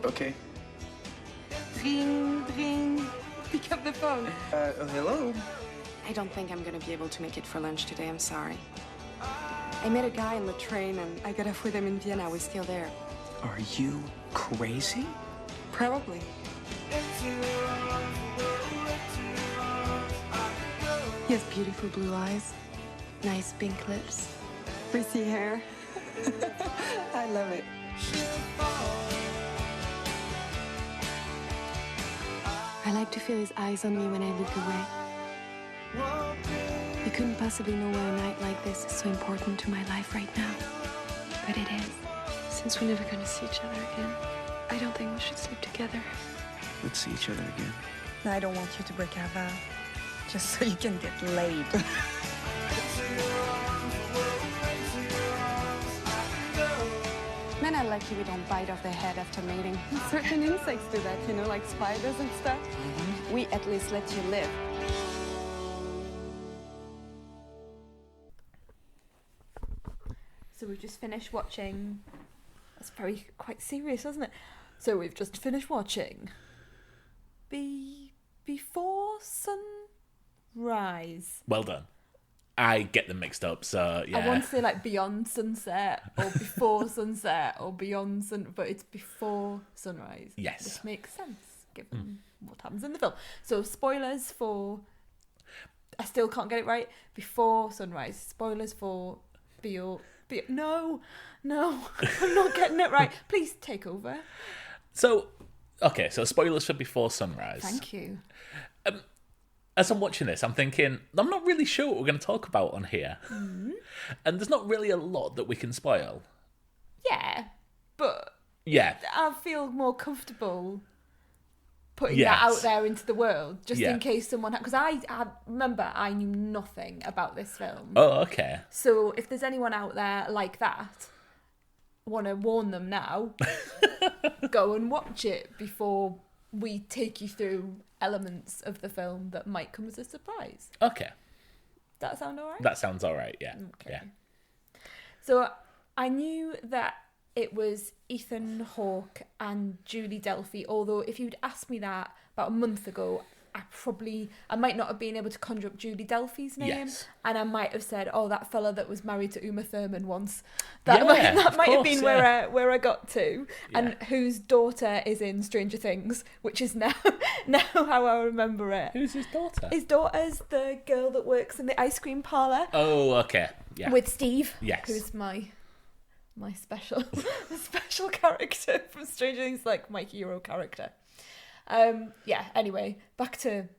Speaker 4: Okay.
Speaker 5: Ring, ring. Pick up the phone.
Speaker 4: Hello?
Speaker 5: I don't think I'm gonna be able to make it for lunch today, I'm sorry. I met a guy on the train and I got off with him in Vienna. We're still there.
Speaker 4: Are you crazy?
Speaker 5: Probably. He has beautiful blue eyes, nice pink lips, frizzy hair. I love it. I like to feel his eyes on me when I look away. You couldn't possibly know why a night like this is so important to my life right now. But it is. Since we're never gonna see each other again, I don't think we should sleep together.
Speaker 4: Let's see each other again.
Speaker 5: I don't want you to break our vow, just so you can get laid. Man, I lucky we don't bite off their head after mating. Certain insects do that, you know, like spiders and stuff. We at least let you live.
Speaker 2: So we've just finished watching. That's quite serious, isn't it? So we've just finished watching Before Sunrise.
Speaker 1: Well done. I get them mixed up, so yeah.
Speaker 2: I want to say like Beyond Sunset or Before Sunset or Beyond Sun, but it's Before Sunrise.
Speaker 1: Yes.
Speaker 2: Which makes sense given what happens in the film. So spoilers for. I still can't get it right. Before Sunrise. Spoilers for No, I'm not getting it right. Please take over.
Speaker 1: So spoilers for Before Sunrise.
Speaker 2: Thank you.
Speaker 1: As I'm watching this, I'm thinking, I'm not really sure what we're going to talk about on here. And there's not really a lot that we can spoil.
Speaker 2: Yeah, but
Speaker 1: Yeah.
Speaker 2: I feel more comfortable putting that out there into the world, just in case someone... Because I remember I knew nothing about this film.
Speaker 1: Oh, okay.
Speaker 2: So if there's anyone out there like that, want to warn them now, go and watch it before we take you through elements of the film that might come as a surprise.
Speaker 1: Okay.
Speaker 2: Does that sound alright?
Speaker 1: That sounds alright, yeah.
Speaker 2: Okay.
Speaker 1: Yeah.
Speaker 2: So I knew that it was Ethan Hawke and Julie Delpy, although if you'd asked me that about a month ago, I might not have been able to conjure up Julie Delpy's name,
Speaker 1: Yes.
Speaker 2: and I might have said, "Oh, that fella that was married to Uma Thurman once." That
Speaker 1: of
Speaker 2: might have
Speaker 1: course,
Speaker 2: been
Speaker 1: yeah.
Speaker 2: where I got to, and whose daughter is in Stranger Things, which is now how I remember it.
Speaker 1: Who's his daughter?
Speaker 2: His daughter's the girl that works in the ice cream parlour.
Speaker 1: Oh, okay. Yeah.
Speaker 2: With Steve,
Speaker 1: Yes.
Speaker 2: who's my special special character from Stranger Things, like my hero character. Anyway, back to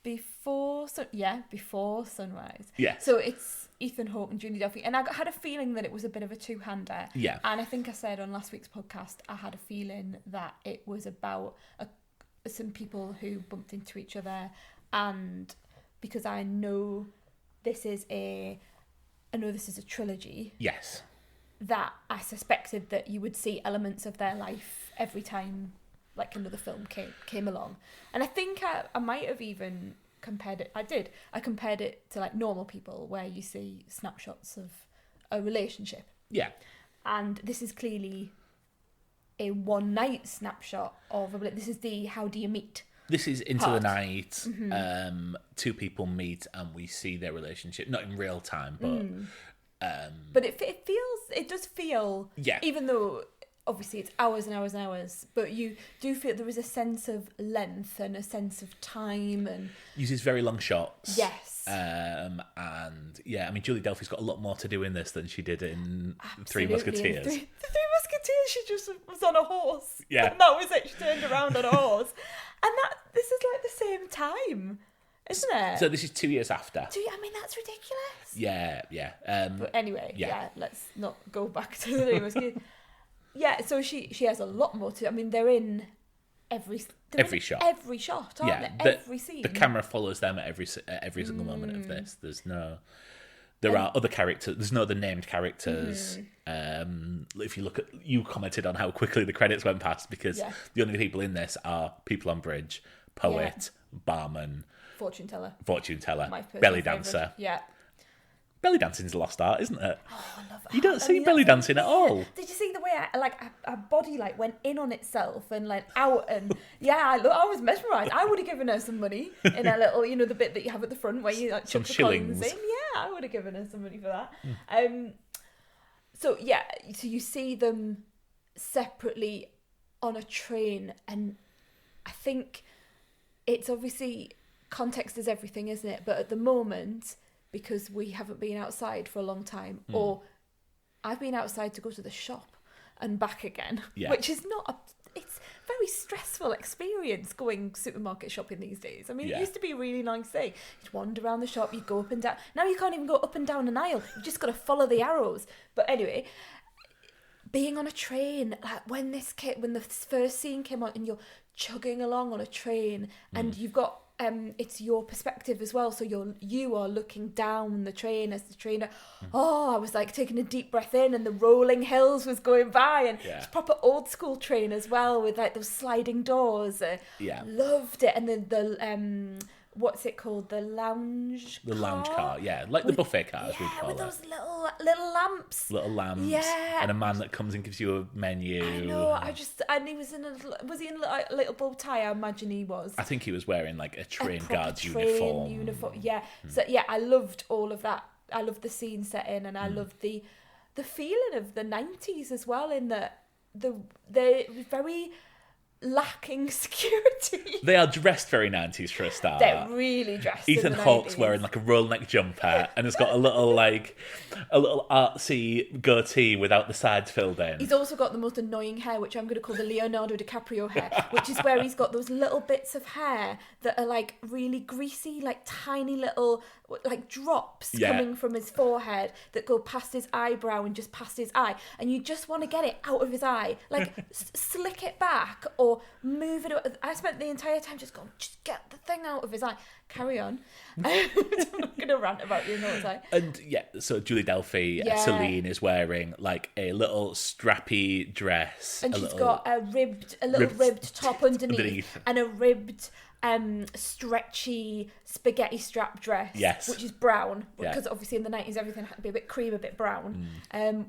Speaker 2: Before Sunrise.
Speaker 1: Yeah.
Speaker 2: So it's Ethan Hawke and Julie Delpy, and I had a feeling that it was a bit of a two-hander.
Speaker 1: Yeah.
Speaker 2: And I think I said on last week's podcast, I had a feeling that it was about some people who bumped into each other, and because I know this is a trilogy.
Speaker 1: Yes.
Speaker 2: That I suspected that you would see elements of their life every time like another film came along. And I think I might have even compared it. I compared it to like Normal People, where you see snapshots of a relationship.
Speaker 1: Yeah.
Speaker 2: And this is clearly a one-night snapshot of this is the how do you meet.
Speaker 1: This is into
Speaker 2: part.
Speaker 1: the night. Two people meet and we see their relationship, not in real time, but it does feel, even though obviously it's hours and hours and hours, but you do feel there is a sense of length and a sense of time, and uses very long shots.
Speaker 2: Yes.
Speaker 1: And yeah, I mean, Julie Delpy's got a lot more to do in this than she did in Three
Speaker 2: Absolutely.
Speaker 1: Musketeers.
Speaker 2: The Three Musketeers, she just was on a horse.
Speaker 1: Yeah.
Speaker 2: And that was it. She turned around on a horse. And this is like the same time, isn't it?
Speaker 1: So this is 2 years after.
Speaker 2: I mean, that's ridiculous.
Speaker 1: Yeah.
Speaker 2: But anyway, let's not go back to the Three Musketeers. Yeah, so she has a lot more to. I mean, they're in every shot. Every shot, aren't they? Every scene.
Speaker 1: The camera follows them at every single moment of this. There are other characters. There's no other named characters. If you look at, you commented on how quickly the credits went past, because the only people in this are people on bridge, poet, barman,
Speaker 2: fortune teller,
Speaker 1: belly dancer.
Speaker 2: Yeah.
Speaker 1: Belly dancing's a lost art, isn't it?
Speaker 2: Oh, I love it.
Speaker 1: You don't see belly dancing at all.
Speaker 2: Did you see the way her body like went in on itself and like out, and I was mesmerised. I would have given her some money in a little, the bit that you have at the front where you like
Speaker 1: some
Speaker 2: chuck the
Speaker 1: shillings.
Speaker 2: coins in. Yeah, I would have given her some money for that. So you see them separately on a train, and I think it's obviously context is everything, isn't it? But at the moment, because we haven't been outside for a long time, or I've been outside to go to the shop and back again, which is it's a very stressful experience going supermarket shopping these days. I mean, it used to be a really nice thing. You'd wander around the shop, you'd go up and down. Now you can't even go up and down an aisle. You've just got to follow the arrows. But anyway, being on a train, like when the first scene came on and you're chugging along on a train and you've got it's your perspective as well. So you are looking down the train as the trainer. I was like taking a deep breath in, and the rolling hills was going by, and it's proper old school train as well with like those sliding doors. Loved it, and then the what's it called? The lounge
Speaker 1: car, like the buffet car, as we call
Speaker 2: with
Speaker 1: it.
Speaker 2: those little lamps.
Speaker 1: Little lamps, and a man that comes and gives you a menu.
Speaker 2: I know. And he was was he in a little bow tie? I imagine he was.
Speaker 1: I think he was wearing like a train
Speaker 2: proper
Speaker 1: guard's
Speaker 2: train
Speaker 1: uniform.
Speaker 2: Yeah. So I loved all of that. I loved the scene setting, and I loved the feeling of the 90s as well. In that they're very lacking security.
Speaker 1: They are dressed very 90s for a start.
Speaker 2: They're really dressed.
Speaker 1: Ethan Hawke's wearing like a roll neck jumper and has got a little artsy goatee without the sides filled in.
Speaker 2: He's also got the most annoying hair, which I'm going to call the Leonardo DiCaprio hair, which is where he's got those little bits of hair that are like really greasy, like tiny little like drops coming from his forehead that go past his eyebrow and just past his eye, and you just want to get it out of his eye, like slick it back or move it. I spent the entire time just going, just get the thing out of his eye. Carry on. I'm not going to rant about you the whole time.
Speaker 1: And so Julie Delphi, Celine is wearing like a little strappy dress,
Speaker 2: and she's got a ribbed top underneath and a ribbed stretchy spaghetti strap dress, which is brown, because obviously in the 90s everything had to be a bit cream, a bit brown,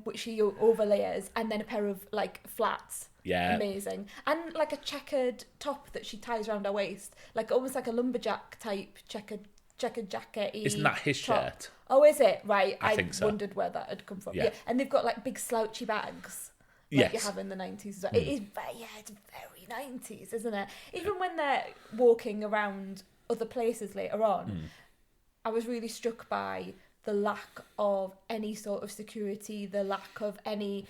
Speaker 2: which she overlayers, and then a pair of like flats. Amazing. And like a checkered top that she ties around her waist, like almost like a lumberjack type checkered jacket.
Speaker 1: Isn't that his shirt?
Speaker 2: Oh, is it? Right.
Speaker 1: I think so.
Speaker 2: Wondered where that had come from. Yeah. And they've got like big slouchy bags. Like you have in the 90s. It is it's very 90s, isn't it? Even when they're walking around other places later on, I was really struck by the lack of any sort of security, the lack of any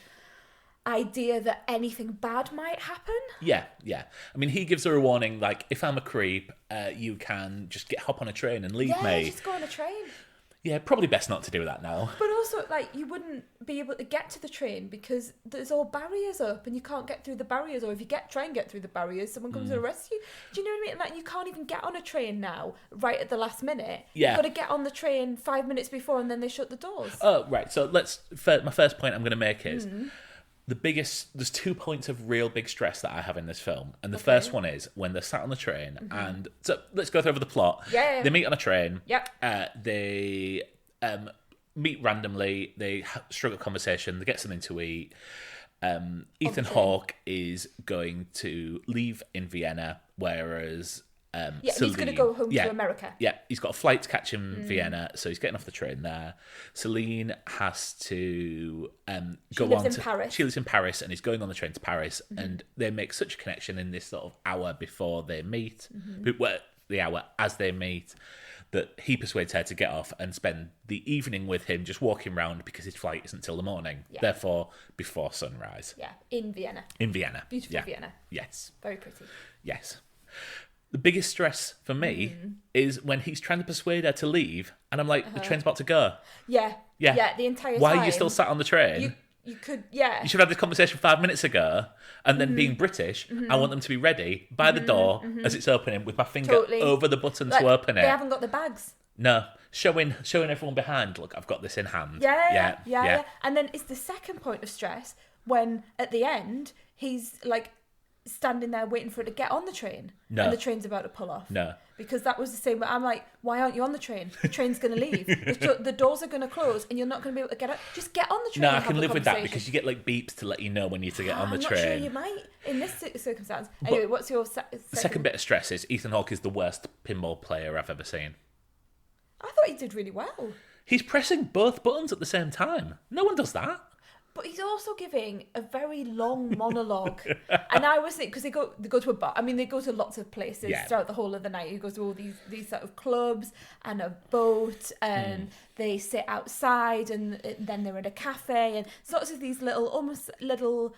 Speaker 2: idea that anything bad might happen. Yeah.
Speaker 1: I mean, he gives her a warning, like, if I'm a creep, you can just hop on a train and leave me.
Speaker 2: Yeah, just go on a train.
Speaker 1: Yeah, probably best not to do that now.
Speaker 2: But also, like, you wouldn't be able to get to the train because there's all barriers up and you can't get through the barriers. Or if you try and get through the barriers, someone comes and arrests you. Do you know what I mean? Like, you can't even get on a train now, right at the last minute.
Speaker 1: Yeah.
Speaker 2: You've got to get on the train 5 minutes before and then they shut the doors.
Speaker 1: Oh, right. So my first point I'm going to make is... there's 2 points of real big stress that I have in this film. And the first one is when they're sat on the train and... So let's go over the plot.
Speaker 2: Yeah.
Speaker 1: They meet on a train.
Speaker 2: Yep.
Speaker 1: They meet randomly. They strike a conversation. They get something to eat. Ethan Hawke is going to leave in Vienna, whereas...
Speaker 2: he's going to go home to America.
Speaker 1: Yeah, he's got a flight to catch in Vienna, so he's getting off the train there. Celine has to go on to
Speaker 2: Paris.
Speaker 1: She lives in Paris, and he's going on the train to Paris, and they make such a connection in this sort of hour before they meet, the hour as they meet, that he persuades her to get off and spend the evening with him, just walking around because his flight isn't till the morning. Yeah. Therefore, before sunrise.
Speaker 2: Yeah, in Vienna. Beautiful Vienna.
Speaker 1: Yes.
Speaker 2: Very pretty.
Speaker 1: Yes. The biggest stress for me is when he's trying to persuade her to leave, and I'm like, the train's about to go.
Speaker 2: Yeah, the entire time.
Speaker 1: Why are you still sat on the train?
Speaker 2: You could,
Speaker 1: You should have this conversation 5 minutes ago, and then being British, I want them to be ready by the door as it's opening with my finger over the button to open it.
Speaker 2: They haven't got the bags.
Speaker 1: No, showing everyone behind, look, I've got this in hand.
Speaker 2: Yeah. And then it's the second point of stress when at the end he's like standing there waiting for it to get on the train.
Speaker 1: No.
Speaker 2: And the train's about to pull off.
Speaker 1: No.
Speaker 2: Because that was the same. I'm like, why aren't you on the train? The train's going to leave. The doors are going to close and you're not going to be able to get out. Just get on the train.
Speaker 1: No,
Speaker 2: and
Speaker 1: I
Speaker 2: have
Speaker 1: can
Speaker 2: the
Speaker 1: live with that
Speaker 2: conversation.
Speaker 1: because you get like beeps to let you know when you need to get on the
Speaker 2: I'm
Speaker 1: train.
Speaker 2: not sure you might in this circumstance. Anyway, what's your
Speaker 1: The second bit of stress is Ethan Hawke is the worst pinball player I've ever seen.
Speaker 2: I thought he did really well.
Speaker 1: He's pressing both buttons at the same time. No one does that.
Speaker 2: But he's also giving a very long monologue. And I was thinking, because they go to a bar. I mean, they go to lots of places throughout the whole of the night. He goes to all these sort of clubs and a boat, and they sit outside, and then they're at a cafe, and sorts of these almost little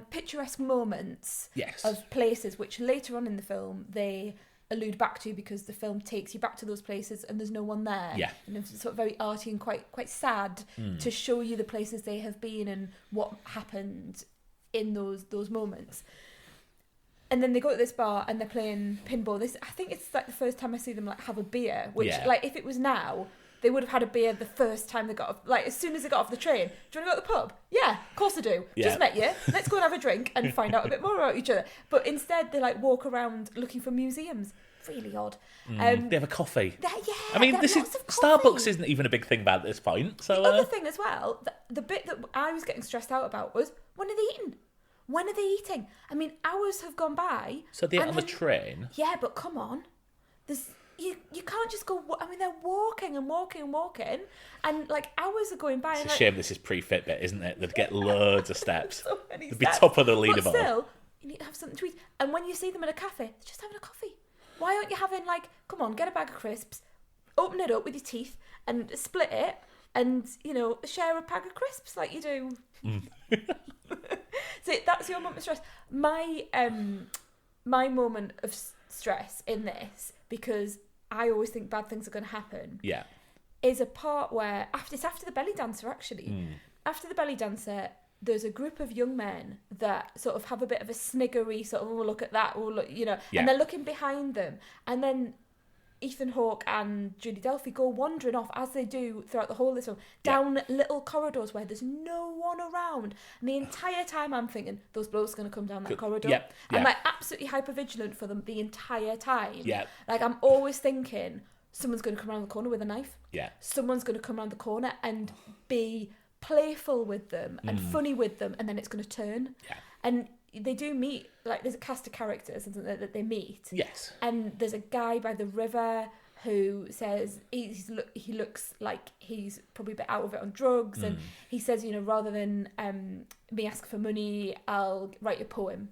Speaker 2: picturesque moments of places, which later on in the film they allude back to because the film takes you back to those places and there's no one there. Yeah. And it's sort of very arty and quite sad to show you the places they have been and what happened in those moments. And then they go to this bar and they're playing pinball. I think it's like the first time I see them like have a beer. Which like if it was now, they would have had a beer the first time they got off. Like as soon as they got off the train. Do you want to go to the pub? Yeah, of course I do.
Speaker 1: Yeah.
Speaker 2: Just met you. Let's go and have a drink and find out a bit more about each other. But instead they like walk around looking for museums. Really odd.
Speaker 1: They have a coffee.
Speaker 2: Yeah,
Speaker 1: I mean,
Speaker 2: this is
Speaker 1: Starbucks isn't even a big thing about at this point. So
Speaker 2: the other thing as well, the bit that I was getting stressed out about was when are they eating? When are they eating? I mean, hours have gone by.
Speaker 1: So they're on the train.
Speaker 2: Yeah, but come on, you can't just go. I mean, they're walking and walking and walking, and like hours are going by.
Speaker 1: It's a shame this is pre-Fitbit, isn't it? They'd get loads of steps.
Speaker 2: So many
Speaker 1: They'd be
Speaker 2: steps.
Speaker 1: top of the leaderboard.
Speaker 2: But still, you need to have something to eat. And when you see them in a cafe, they're just having a coffee. Why aren't you having like, come on, get a bag of crisps, open it up with your teeth and split it and, share a pack of crisps like you do. So that's your moment of stress. My moment of stress in this, because I always think bad things are going to happen, is a part where, it's after the belly dancer actually. After the belly dancer, there's a group of young men that sort of have a bit of a sniggery sort of, oh, look at that, or look, and they're looking behind them. And then Ethan Hawke and Julie Delphi go wandering off, as they do throughout the whole of this film, down little corridors where there's no one around. And the entire time I'm thinking, those blokes are going to come down that corridor. I'm like absolutely hypervigilant for them the entire time. Like I'm always thinking, someone's going to come around the corner with a knife. Someone's going to come around the corner and be playful with them and funny with them, and then it's going to turn. And they do meet, like there's a cast of characters that they meet. And there's a guy by the river who says he looks like he's probably a bit out of it on drugs, and he says, rather than me ask for money, I'll write a poem.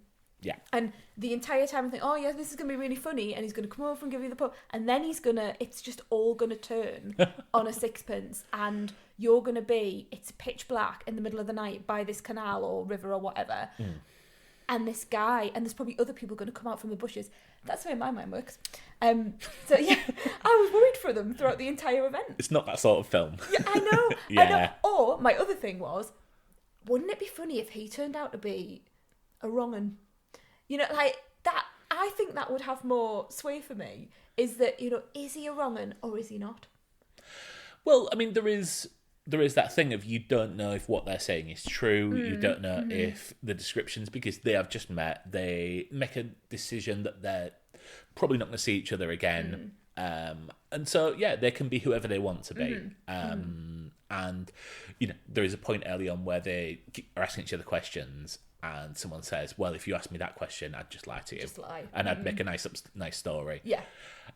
Speaker 2: And the entire time I think, oh yeah, this is going to be really funny, and he's going to come over and give you the poem, and then it's just all going to turn on a sixpence, and you're going to be, it's pitch black in the middle of the night by this canal or river or whatever, and this guy, and there's probably other people going to come out from the bushes. That's the way my mind works. So yeah, I was worried for them throughout the entire event.
Speaker 1: It's not that sort of film.
Speaker 2: Yeah, I know. I know. Or my other thing was, wouldn't it be funny if he turned out to be a wrong 'un? Like that, I think that would have more sway for me, is that, is he a wrong 'un or is he not?
Speaker 1: Well, I mean, there is that thing of you don't know if what they're saying is true. You don't know if the descriptions, because they have just met, they make a decision that they're probably not going to see each other again. And so, they can be whoever they want to be. And, there is a point early on where they are asking each other questions, and someone says, well, if you asked me that question, I'd just lie to you.
Speaker 2: Just lie.
Speaker 1: And I'd make a nice story.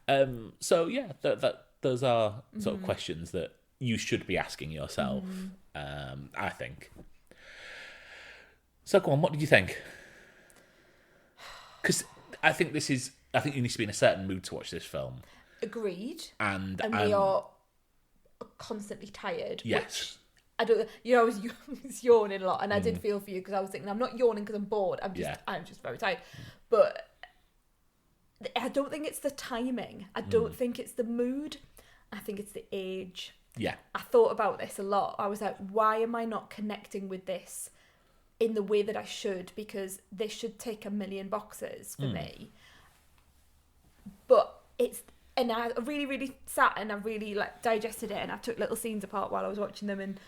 Speaker 1: Those are sort of questions that you should be asking yourself, I think. So go on, what did you think? Because I think you need to be in a certain mood to watch this film.
Speaker 2: Agreed.
Speaker 1: And
Speaker 2: we are constantly tired.
Speaker 1: Yes.
Speaker 2: I don't. I was yawning a lot, and I did feel for you, because I was thinking, I'm not yawning because I'm bored. I'm just very tired. But I don't think it's the timing. I don't think it's the mood. I think it's the age.
Speaker 1: Yeah.
Speaker 2: I thought about this a lot. I was like, why am I not connecting with this in the way that I should? Because this should tick 1,000,000 boxes for me. But and I really, really sat and I really digested it, and I took little scenes apart while I was watching them, and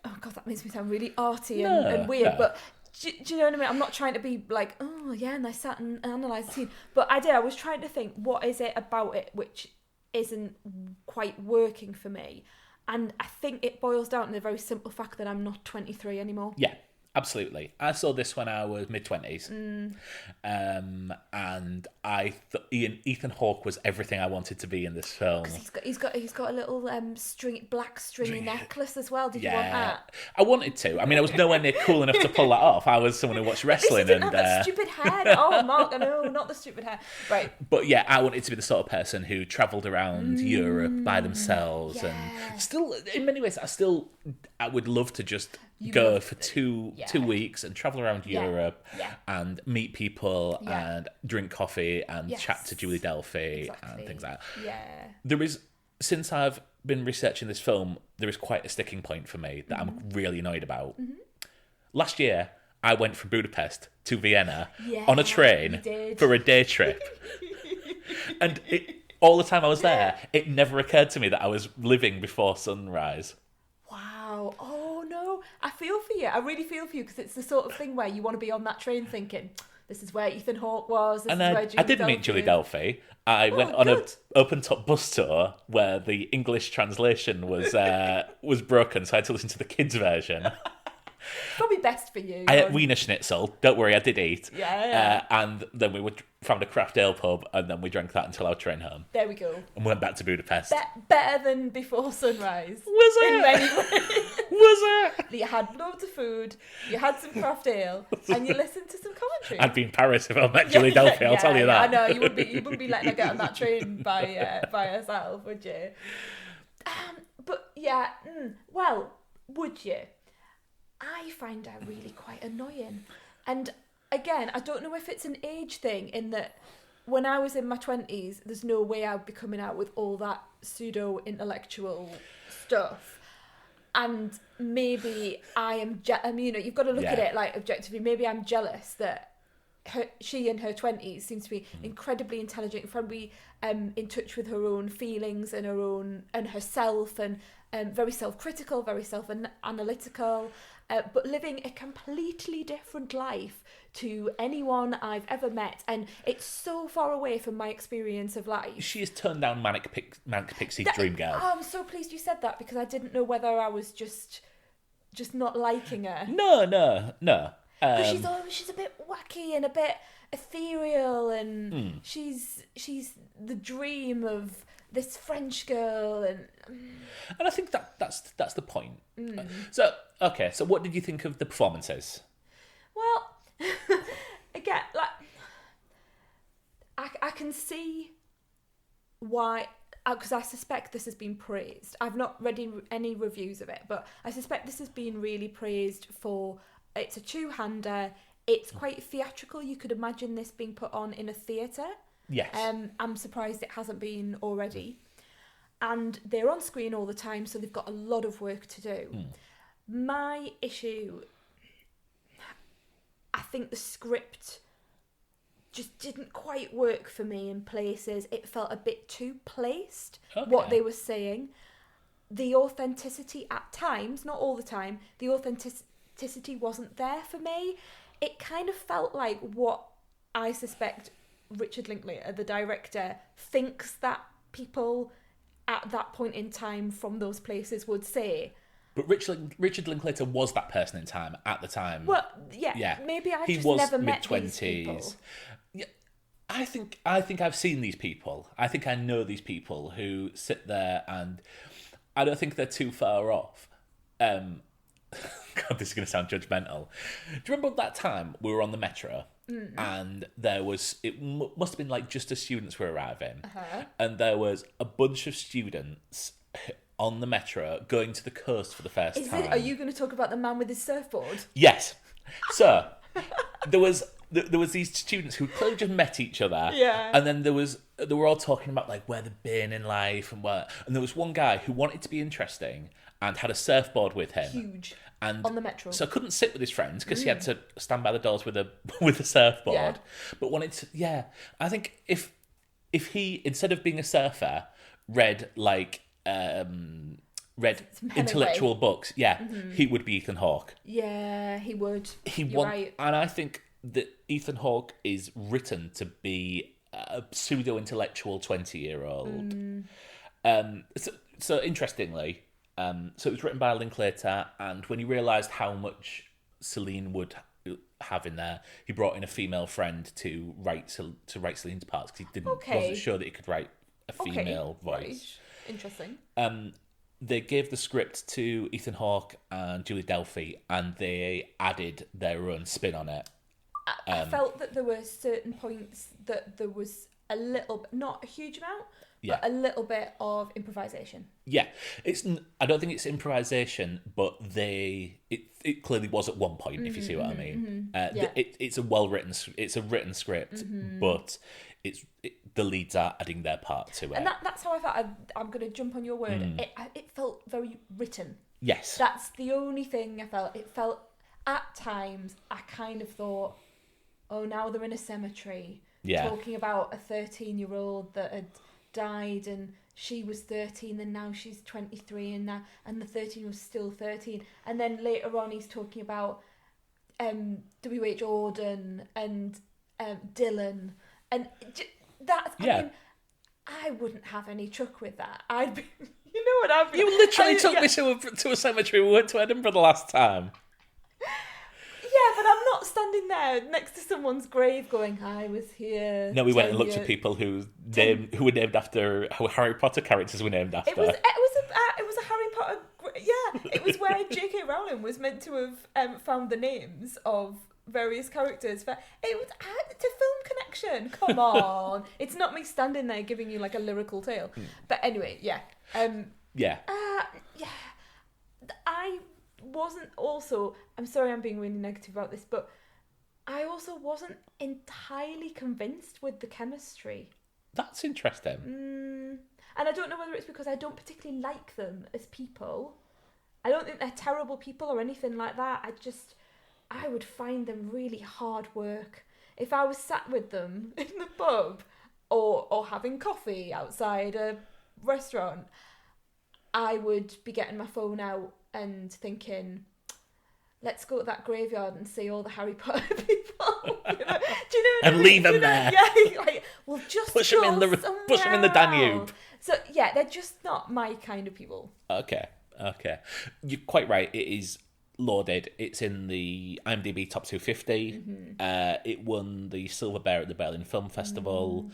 Speaker 2: oh god, that makes me sound really arty and weird.
Speaker 1: Yeah.
Speaker 2: But do you know what I mean? I'm not trying to be like, oh yeah, and I sat and analysed the scene. But I was trying to think, what is it about it which isn't quite working for me? And I think it boils down to the very simple fact that I'm not 23 anymore.
Speaker 1: Yeah, absolutely. I saw this when I was mid-20s. And I thought Ethan Hawke was everything I wanted to be in this film.
Speaker 2: He's got a little black stringy necklace as well. Did you want that?
Speaker 1: I wanted to. I mean, I was nowhere near cool enough to pull that off. I was someone who watched wrestling.
Speaker 2: Didn't have that stupid hair. Oh, Mark, I know, not the stupid hair. Right.
Speaker 1: But yeah, I wanted to be the sort of person who travelled around Europe by themselves, and still, in many ways, I would love to just go for two weeks and travel around Europe and meet people and drink coffee and chat to Julie Delphi and things like that.
Speaker 2: Yeah.
Speaker 1: There is, since I've been researching this film, there is quite a sticking point for me that I'm really annoyed about. Last year, I went from Budapest to Vienna
Speaker 2: Yeah,
Speaker 1: on a
Speaker 2: you
Speaker 1: train
Speaker 2: did.
Speaker 1: for a day trip. And all the time I was there, it never occurred to me that I was living before sunrise.
Speaker 2: Wow. Oh, no. I feel for you. I really feel for you because it's the sort of thing where you want to be on that train thinking, this is where Ethan Hawke was. This
Speaker 1: And
Speaker 2: is where
Speaker 1: I did meet Julie Delphi. I went on an open-top bus tour where the English translation was broken, so I had to listen to the kids' version.
Speaker 2: Probably best for you.
Speaker 1: I ate Wiener Schnitzel. Don't worry, I did eat.
Speaker 2: Yeah.
Speaker 1: And then we found a craft ale pub, and then we drank that until our train home.
Speaker 2: There we go.
Speaker 1: And went back to Budapest.
Speaker 2: Better than before sunrise.
Speaker 1: Was
Speaker 2: In
Speaker 1: it?
Speaker 2: many ways.
Speaker 1: Was it?
Speaker 2: You had loads of food, you had some craft ale, and you listened to some commentary.
Speaker 1: I'd be in Paris if I met Julie Delphi, I'll tell you that.
Speaker 2: I know, you wouldn't be letting her get on that train by herself, would you? But yeah, well, would you? I find her really quite annoying. And again, I don't know if it's an age thing in that when I was in my 20s, there's no way I'd be coming out with all that pseudo-intellectual stuff. And maybe I am, you've got to look at it like objectively. Maybe I'm jealous that she in her 20s seems to be incredibly intelligent, incredibly in touch with her own feelings and herself, and very self-critical, very self-analytical, but living a completely different life to anyone I've ever met, and it's so far away from my experience of life.
Speaker 1: She has turned down Manic Pixie's Dream Girl.
Speaker 2: Oh, I'm so pleased you said that because I didn't know whether I was just not liking her.
Speaker 1: No.
Speaker 2: But she's a bit wacky and a bit ethereal, and she's the dream of this French girl, and
Speaker 1: I think that's the point. So what did you think of the performances?
Speaker 2: well, again, like I can see why, because I suspect this has been praised. I've not read any reviews of it, but I suspect this has been really praised for. It's a two-hander. It's quite theatrical. You could imagine this being put on in a theatre.
Speaker 1: Yes.
Speaker 2: I'm surprised it hasn't been already. And they're on screen all the time, so they've got a lot of work to do. My issue, I think the script just didn't quite work for me in places. It felt a bit too placed, what they were saying. The authenticity at times, not all the time, the authenticity wasn't there for me. It kind of felt like what I suspect Richard Linklater, the director, thinks that people at that point in time from those places would say.
Speaker 1: But Richard Linklater was that person in time at the time.
Speaker 2: Well, yeah. Maybe I've just never met these people.
Speaker 1: Yeah, I think I've seen these people. I think I know these people who sit there, and I don't think they're too far off. God, this is going to sound judgmental. Do you remember that time we were on the metro and there was, must have been like just as students were arriving, and there was a bunch of students on the metro going to the coast for the first time.
Speaker 2: Are you going to talk about the man with his surfboard?
Speaker 1: Yes. So there was these students who clearly just met each other, and then they were all talking about like where they've been in life and there was one guy who wanted to be interesting and had a surfboard with him.
Speaker 2: Huge.
Speaker 1: And
Speaker 2: on the metro.
Speaker 1: So couldn't sit with his friends because he had to stand by the doors with a surfboard.
Speaker 2: Yeah.
Speaker 1: But wanted to, I think if he, instead of being a surfer, read intellectual books, he would be Ethan Hawke.
Speaker 2: Yeah, he would.
Speaker 1: Right. And I think that Ethan Hawke is written to be a pseudo-intellectual 20-year-old. So interestingly, so it was written by Linklater, and when he realised how much Celine would have in there, he brought in a female friend to write Celine's parts because he wasn't sure that he could write a female voice.
Speaker 2: Right. Interesting.
Speaker 1: They gave the script to Ethan Hawke and Julie Delphi, and they added their own spin on it.
Speaker 2: I felt that there were certain points that there was a little, not a huge amount, but a little bit of improvisation. Yeah,
Speaker 1: I don't think it's improvisation, but it clearly was at one point. If you see what I mean, it's a written script, but the leads are adding their part to it,
Speaker 2: and that's how I felt. I'm going to jump on your word. It felt very written.
Speaker 1: Yes,
Speaker 2: that's the only thing I felt. It felt. at times I kind of thought, oh, now they're in a cemetery
Speaker 1: Yeah.
Speaker 2: talking about a 13-year-old that had died, and she was 13 and now she's 23, and the 13 was still 13, and then later on he's talking about W.H. Auden and Dylan, and that's, I mean, I wouldn't have any truck with that. I'd be, you know what I'd be.
Speaker 1: You literally took me to a cemetery. We went to Edinburgh the last time.
Speaker 2: Yeah, but I'm not standing there next to someone's grave going, I was here.
Speaker 1: No, we went and
Speaker 2: 10
Speaker 1: looked at
Speaker 2: years."
Speaker 1: people who were named after, who Harry Potter characters were named after.
Speaker 2: It was a Harry Potter. It was where J.K. Rowling was meant to have found the names of various characters. It was to Film Connection. Come on, it's not me standing there giving you like a lyrical tale. But anyway, yeah. I wasn't also. I'm sorry, I'm being really negative about this, but I also wasn't entirely convinced with the chemistry.
Speaker 1: That's interesting.
Speaker 2: And I don't know whether it's because I don't particularly like them as people. I don't think they're terrible people or anything like that. I would find them really hard work. If I was sat with them in the pub or having coffee outside a restaurant, I would be getting my phone out and thinking, let's go to that graveyard and see all the Harry Potter people. Do you know what
Speaker 1: And
Speaker 2: I mean?
Speaker 1: leave them there.
Speaker 2: Yeah, like, we'll just
Speaker 1: Push them in the Danube.
Speaker 2: else. So yeah, they're just not my kind of people.
Speaker 1: Okay. You're quite right. It is lauded. It's in the IMDb Top 250. It won the Silver Bear at the Berlin Film Festival.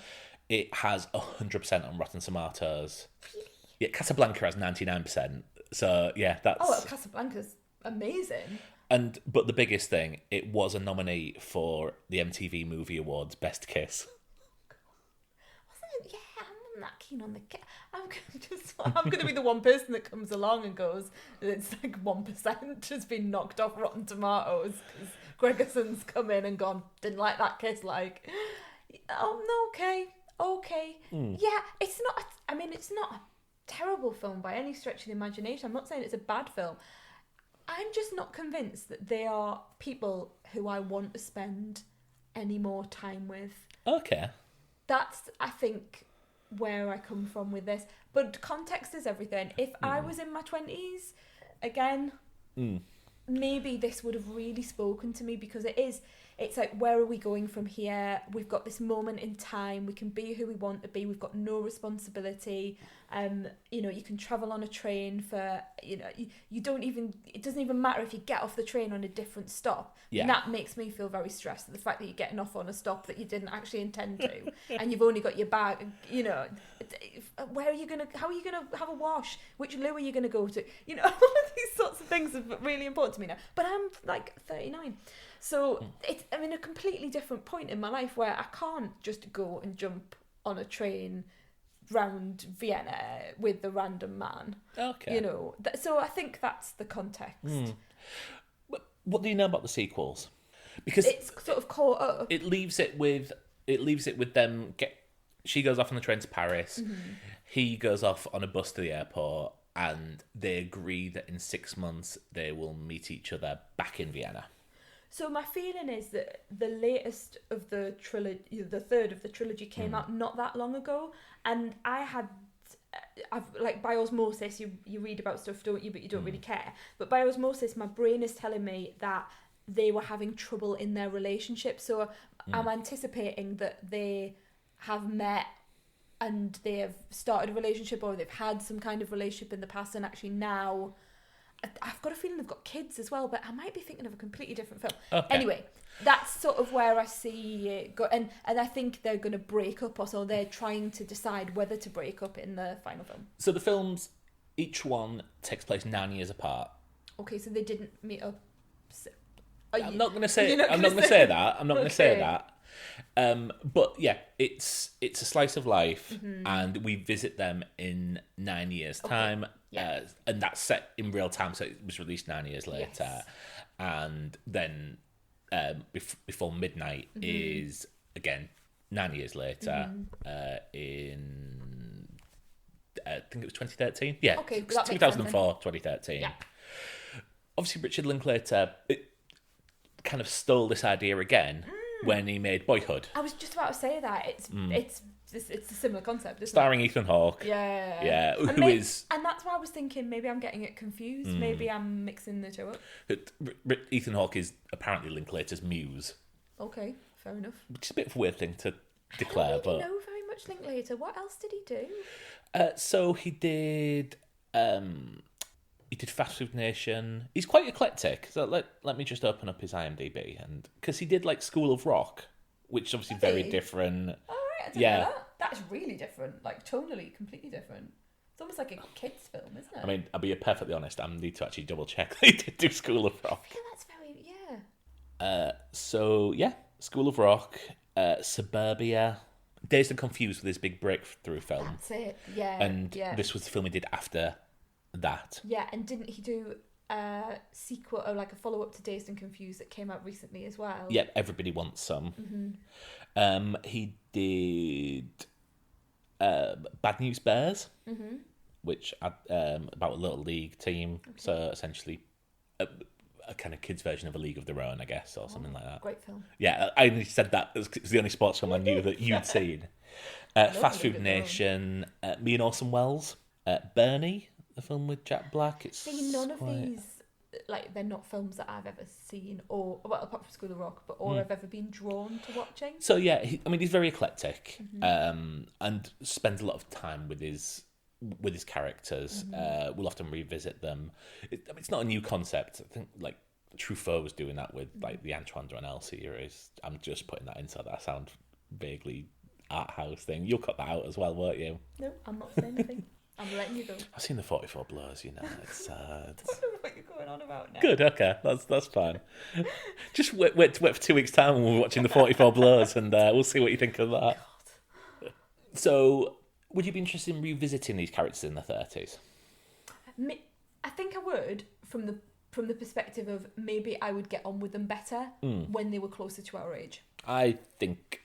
Speaker 1: It has 100% on Rotten Tomatoes. Yeah, Casablanca has 99%. So yeah, that's...
Speaker 2: Oh, Casablanca's amazing.
Speaker 1: But the biggest thing, it was a nominee for the MTV Movie Awards Best Kiss.
Speaker 2: Yeah, I'm not keen on the kiss. I'm going to be the one person that comes along and goes, it's like 1% has been knocked off Rotten Tomatoes because Gregerson's come in and gone, didn't like that kiss, like, oh, no, okay. Yeah, it's not a terrible film by any stretch of the imagination. I'm not saying it's a bad film. I'm just not convinced that they are people who I want to spend any more time with.
Speaker 1: Okay.
Speaker 2: That's, I think, where I come from with this. But context is everything. If I was in my 20s, again, maybe this would have really spoken to me, because it's like, where are we going from here? We've got this moment in time. We can be who we want to be. We've got no responsibility. You can travel on a train for, you don't even, it doesn't even matter if you get off the train on a different stop.
Speaker 1: Yeah.
Speaker 2: And that makes me feel very stressed. The fact that you're getting off on a stop that you didn't actually intend to, and you've only got your bag, how are you going to have a wash? Which loo are you going to go to? All of these sorts of things are really important to me now. But I'm like 39. So I'm in a completely different point in my life where I can't just go and jump on a train round Vienna with the random man.
Speaker 1: Okay.
Speaker 2: So I think that's the context.
Speaker 1: What do you know about the sequels? Because
Speaker 2: it's sort of caught up.
Speaker 1: It leaves it with them. She goes off on the train to Paris. He goes off on a bus to the airport, and they agree that in 6 months they will meet each other back in Vienna.
Speaker 2: So my feeling is that the latest of the trilogy, the third of the trilogy, came out not that long ago, and I've like, by osmosis, you read about stuff, don't you? But you don't really care. But by osmosis, my brain is telling me that they were having trouble in their relationship. So I'm anticipating that they have met and they have started a relationship, or they've had some kind of relationship in the past, and actually now I've got a feeling they've got kids as well, but I might be thinking of a completely different film.
Speaker 1: Okay.
Speaker 2: Anyway, that's sort of where I see it go, and I think they're going to break up, or so they're trying to decide whether to break up in the final film.
Speaker 1: So the films, each one takes place 9 years apart.
Speaker 2: Okay, so they didn't meet up.
Speaker 1: I'm not going to say that. But yeah, it's a slice of life, and we visit them in 9 years' time.
Speaker 2: Yeah.
Speaker 1: And that's set in real time, so it was released 9 years later.
Speaker 2: Yes.
Speaker 1: And then Before Midnight is, again, 9 years later, in, I think it was 2013. Yeah,
Speaker 2: okay,
Speaker 1: 2004, 2013.
Speaker 2: Yeah.
Speaker 1: Obviously, Richard Linklater, kind of stole this idea again when he made Boyhood,
Speaker 2: I was just about to say that it's a similar concept, isn't
Speaker 1: starring Ethan Hawke.
Speaker 2: Yeah.
Speaker 1: Who
Speaker 2: and
Speaker 1: is
Speaker 2: and that's why I was thinking maybe I'm getting it confused. Maybe I'm mixing the two up.
Speaker 1: Ethan Hawke is apparently Linklater's muse,
Speaker 2: Okay, fair enough.
Speaker 1: which is a bit of a weird thing to
Speaker 2: I
Speaker 1: declare,
Speaker 2: don't really
Speaker 1: but
Speaker 2: know very much Linklater. What else did he do?
Speaker 1: so he did Fast Food Nation. He's quite eclectic. So let me just open up his IMDb, and because he did like School of Rock, which is obviously very
Speaker 2: he?
Speaker 1: different.
Speaker 2: All right, I didn't know that. That's really different. Like tonally, completely different. It's almost like a kids' film, isn't it?
Speaker 1: I mean, I'll be perfectly honest. I need to actually double check that he did do School of Rock.
Speaker 2: Yeah, that's very
Speaker 1: So yeah, School of Rock, Suburbia, Dazed and Confused with his big breakthrough film,
Speaker 2: That's it. Yeah.
Speaker 1: and
Speaker 2: yeah.
Speaker 1: this was the film he did after that.
Speaker 2: Yeah, and didn't he do a sequel or like a follow up to Dazed and Confused that came out recently as well?
Speaker 1: Yeah, Everybody Wants Some. He did Bad News Bears, which about a little league team. Okay. So essentially, a kind of kids' version of A League of Their Own, I guess, or something like that.
Speaker 2: Great film.
Speaker 1: Yeah, I only said that because it's the only sports film I knew that you'd seen. Fast Food Nation, Me and Orson Welles, Bernie, the film with Jack Black.
Speaker 2: None of these, like, they're not films that I've ever seen, or well, apart from School of Rock, but I've ever been drawn to watching.
Speaker 1: So yeah, he's very eclectic, and spends a lot of time with his characters. We'll often revisit them. It's not a new concept. I think like Truffaut was doing that with like the Antoine Doinel series. I'm just putting that in so that I sound vaguely art house thing. You'll cut that out as well, won't you?
Speaker 2: No, I'm not saying anything. I'm letting you go.
Speaker 1: I've seen the 44 Blows, you know. It's
Speaker 2: I don't know what you're going on about now.
Speaker 1: good. Okay, that's fine. Just wait for 2 weeks' time when we're watching the 44 Blows, and we'll see what you think of that. God. So, would you be interested in revisiting these characters in the 30s?
Speaker 2: I think I would, from the perspective of maybe I would get on with them better when they were closer to our age.
Speaker 1: I think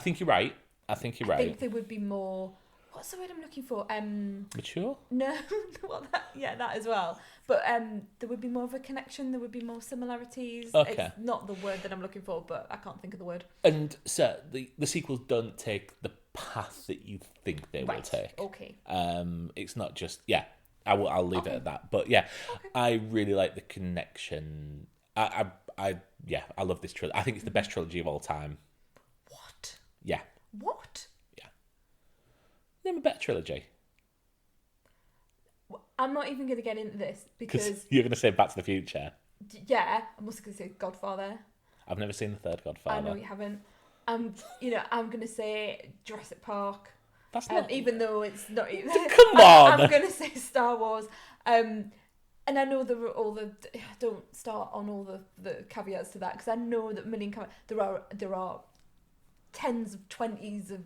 Speaker 1: you're right. I think
Speaker 2: they would be more. What's the word I'm looking for?
Speaker 1: Mature?
Speaker 2: No, well, that as well. But there would be more of a connection. There would be more similarities.
Speaker 1: Okay.
Speaker 2: It's not the word that I'm looking for, but I can't think of the word.
Speaker 1: And so the sequels don't take the path that you think they will take.
Speaker 2: Okay.
Speaker 1: It's not just I'll leave it at that. But yeah, I really like the connection. I love this trilogy. I think it's the best trilogy of all time.
Speaker 2: What?
Speaker 1: Yeah.
Speaker 2: What?
Speaker 1: Name a better trilogy.
Speaker 2: I'm not even going to get into this because
Speaker 1: you're going to say Back to the Future.
Speaker 2: Yeah, I'm also going to say Godfather.
Speaker 1: I've never seen the third Godfather.
Speaker 2: I know you haven't. I'm going to say Jurassic Park.
Speaker 1: That's not
Speaker 2: even though it's not even.
Speaker 1: Come on.
Speaker 2: I'm going to say Star Wars. And I know don't start on all the caveats to that because I know that there are tens of 20s of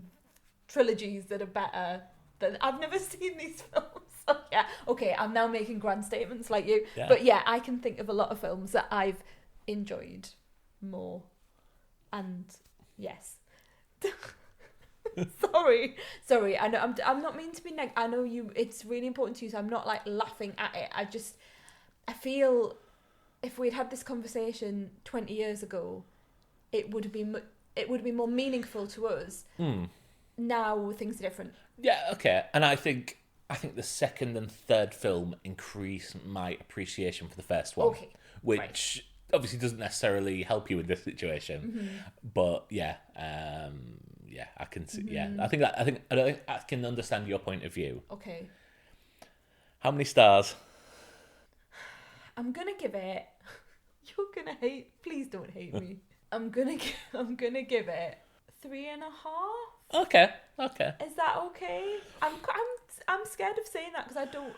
Speaker 2: trilogies that are better than I've never seen these films. So yeah, okay, I'm now making grand statements like you.
Speaker 1: Yeah. But
Speaker 2: yeah, I can think of a lot of films that I've enjoyed more. And yes. Sorry. I know I'm not mean to be I know it's really important to you, so I'm not like laughing at it. I feel if we'd had this conversation 20 years ago, it would be more meaningful to us. Now things are different.
Speaker 1: Yeah, okay. And I think the second and third film increase my appreciation for the first one.
Speaker 2: Okay.
Speaker 1: Which obviously doesn't necessarily help you in this situation. But yeah, I can see. Yeah, I think I can understand your point of view.
Speaker 2: Okay.
Speaker 1: How many stars?
Speaker 2: I'm gonna give it. You're gonna hate. Please don't hate me. I'm gonna give it 3.5.
Speaker 1: Okay.
Speaker 2: Is that okay? I'm scared of saying that because I don't.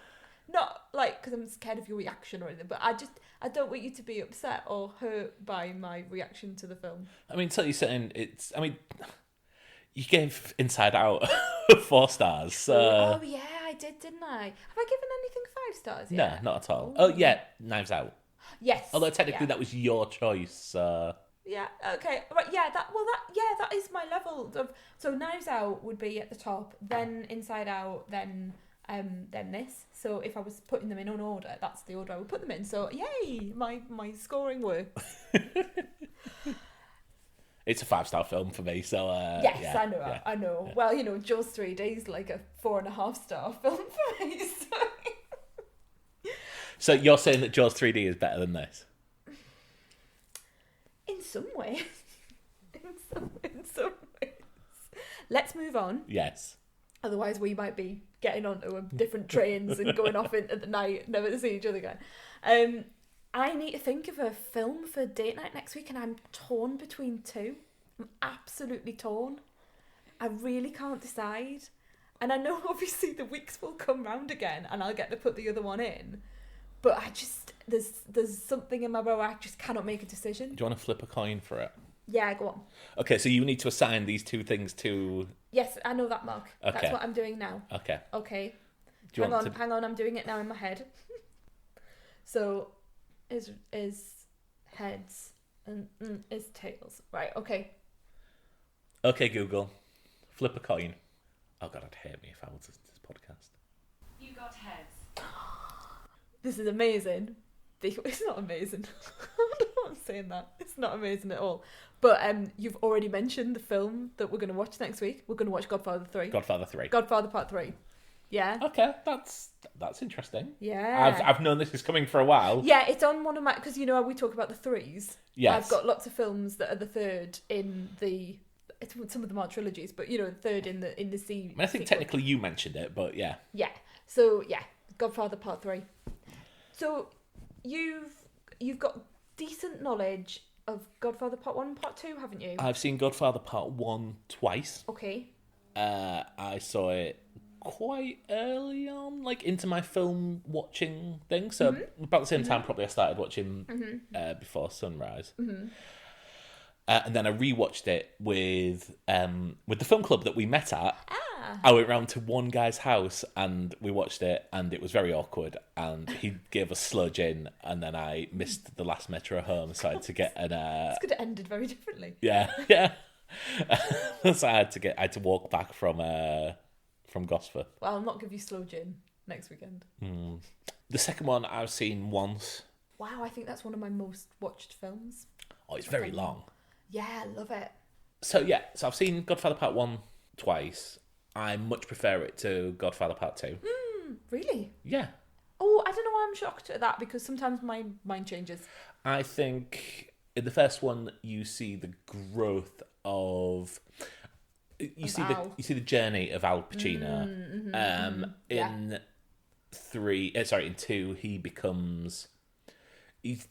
Speaker 2: Not like because I'm scared of your reaction or anything, but I don't want you to be upset or hurt by my reaction to the film.
Speaker 1: I mean, so you're saying you gave Inside Out 4 stars. So...
Speaker 2: Oh yeah, I did, didn't I? Have I given anything 5 stars yet?
Speaker 1: No, not at all. Oh yeah, Knives Out.
Speaker 2: Yes.
Speaker 1: Although technically that was your choice.
Speaker 2: Yeah. Okay. Right. Yeah. That is my level of. So Knives Out would be at the top, then Inside Out, then than this. So if I was putting them in order, that's the order I would put them in. So yay, my scoring works.
Speaker 1: It's a 5-star film for me, so
Speaker 2: Yes,
Speaker 1: yeah,
Speaker 2: I know.
Speaker 1: yeah.
Speaker 2: I know. Well, you know, Jaws 3D is like a 4.5-star film for me.
Speaker 1: So you're saying that Jaws 3D is better than this?
Speaker 2: In some ways. in some ways. Let's move on.
Speaker 1: Yes.
Speaker 2: Otherwise, we might be getting onto different trains and going off into the night, never to see each other again. I need to think of a film for date night next week, and I'm torn between two. I'm absolutely torn. I really can't decide. And I know, obviously, the weeks will come round again, and I'll get to put the other one in. But I just, there's something in my brain where I just cannot make a decision.
Speaker 1: Do you want to flip a coin for it?
Speaker 2: Yeah, go on.
Speaker 1: Okay, so you need to assign these two things to...
Speaker 2: Yes, I know that, Mark.
Speaker 1: Okay.
Speaker 2: That's what I'm doing now.
Speaker 1: Okay.
Speaker 2: Okay.
Speaker 1: Do you want
Speaker 2: Hang on, I'm doing it now in my head. So, is heads and is tails. Right, okay.
Speaker 1: Okay, Google. Flip a coin. Oh, God, it'd hate me if I was this podcast.
Speaker 5: You got heads.
Speaker 2: This is amazing. It's not amazing. I'm not saying that. It's not amazing at all. But you've already mentioned the film that we're going to watch next week. We're going to watch Godfather 3.
Speaker 1: Godfather 3.
Speaker 2: Godfather Part 3. Yeah.
Speaker 1: Okay, that's interesting.
Speaker 2: Yeah.
Speaker 1: I've known this is coming for a while.
Speaker 2: Yeah, it's on one of my... Because, you know, we talk about the threes.
Speaker 1: Yes.
Speaker 2: I've got lots of films that are the third in the... Some of them are trilogies, but, you know, the third in the C.
Speaker 1: I mean, I think technically you mentioned it, but yeah.
Speaker 2: Yeah. So, yeah. Godfather Part 3. So, you've got decent knowledge of Godfather Part 1 and Part 2, haven't you?
Speaker 1: I've seen Godfather Part 1 twice.
Speaker 2: Okay.
Speaker 1: I saw it quite early on, like into my film watching thing. So about the same time, probably I started watching Before Sunrise. And then I rewatched it with the film club that we met at. I went round to one guy's house and we watched it, and it was very awkward. And he gave us sludge in, and then I missed the last metro home, so I had to get an.
Speaker 2: This could have ended very differently.
Speaker 1: Yeah. So I had to walk back from Gosford.
Speaker 2: Well, I'll not give you slow gin next weekend.
Speaker 1: The second one I've seen once.
Speaker 2: Wow, I think that's one of my most watched films.
Speaker 1: Oh, it's very long.
Speaker 2: Yeah, I love it.
Speaker 1: So I've seen Godfather Part 1 twice. I much prefer it to Godfather Part 2.
Speaker 2: Really?
Speaker 1: Yeah.
Speaker 2: Oh, I don't know why I'm shocked at that, because sometimes my mind changes.
Speaker 1: I think in the first one you see the growth of you see the journey of Al Pacino. In 2 he becomes he's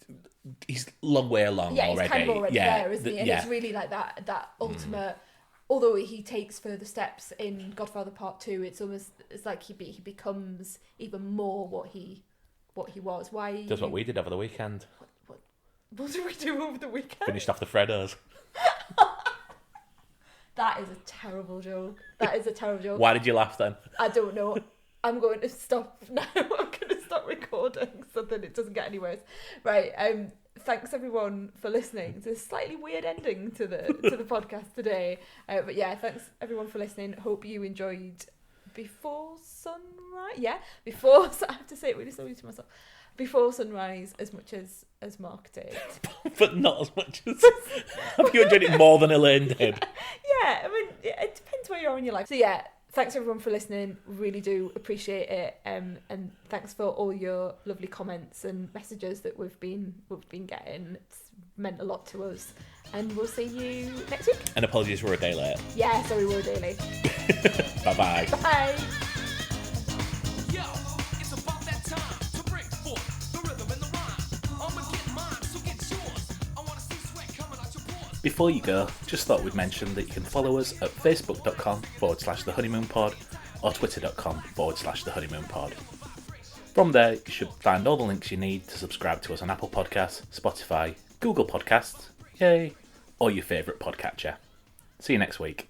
Speaker 1: long way along already.
Speaker 2: Yeah, he's kind of already there, isn't he? And
Speaker 1: yeah.
Speaker 2: it's really like that ultimate. Although he takes further steps in Godfather Part 2, it's like he becomes even more what he was. Why
Speaker 1: Does what we did over the weekend.
Speaker 2: What did we do over the weekend?
Speaker 1: Finished off the Freddos.
Speaker 2: That is a terrible joke. That is a terrible joke.
Speaker 1: Why did you laugh then?
Speaker 2: I don't know. I'm going to stop now. I'm going to stop recording so that it doesn't get any worse. Right. Thanks everyone for listening. It's a slightly weird ending to the podcast today. But yeah, thanks everyone for listening. Hope you enjoyed Before Sunrise. Yeah, I have to say it really slowly to myself. Before Sunrise as much as Mark did.
Speaker 1: But not as much as... Have you enjoyed it more than Elaine did?
Speaker 2: Yeah, I mean, it depends where you are in your life. So yeah, thanks everyone for listening. Really do appreciate it. And thanks for all your lovely comments and messages that we've been getting. It's meant a lot to us. And we'll see you next week.
Speaker 1: And apologies, we're a day late.
Speaker 2: Yeah, sorry, we're a day late.
Speaker 1: Bye-bye.
Speaker 2: Bye.
Speaker 3: Yo, it's about that time to break forth the rhythm and the rhyme. I'ma get mine, so get yours. I wanna see sweat coming out your pores.
Speaker 1: Before you go, just thought we'd mention that you can follow us at facebook.com/The Honeymoon Pod or twitter.com/The Honeymoon Pod. From there, you should find all the links you need to subscribe to us on Apple Podcasts, Spotify, Google Podcasts, yay, or your favourite podcatcher. See you next week.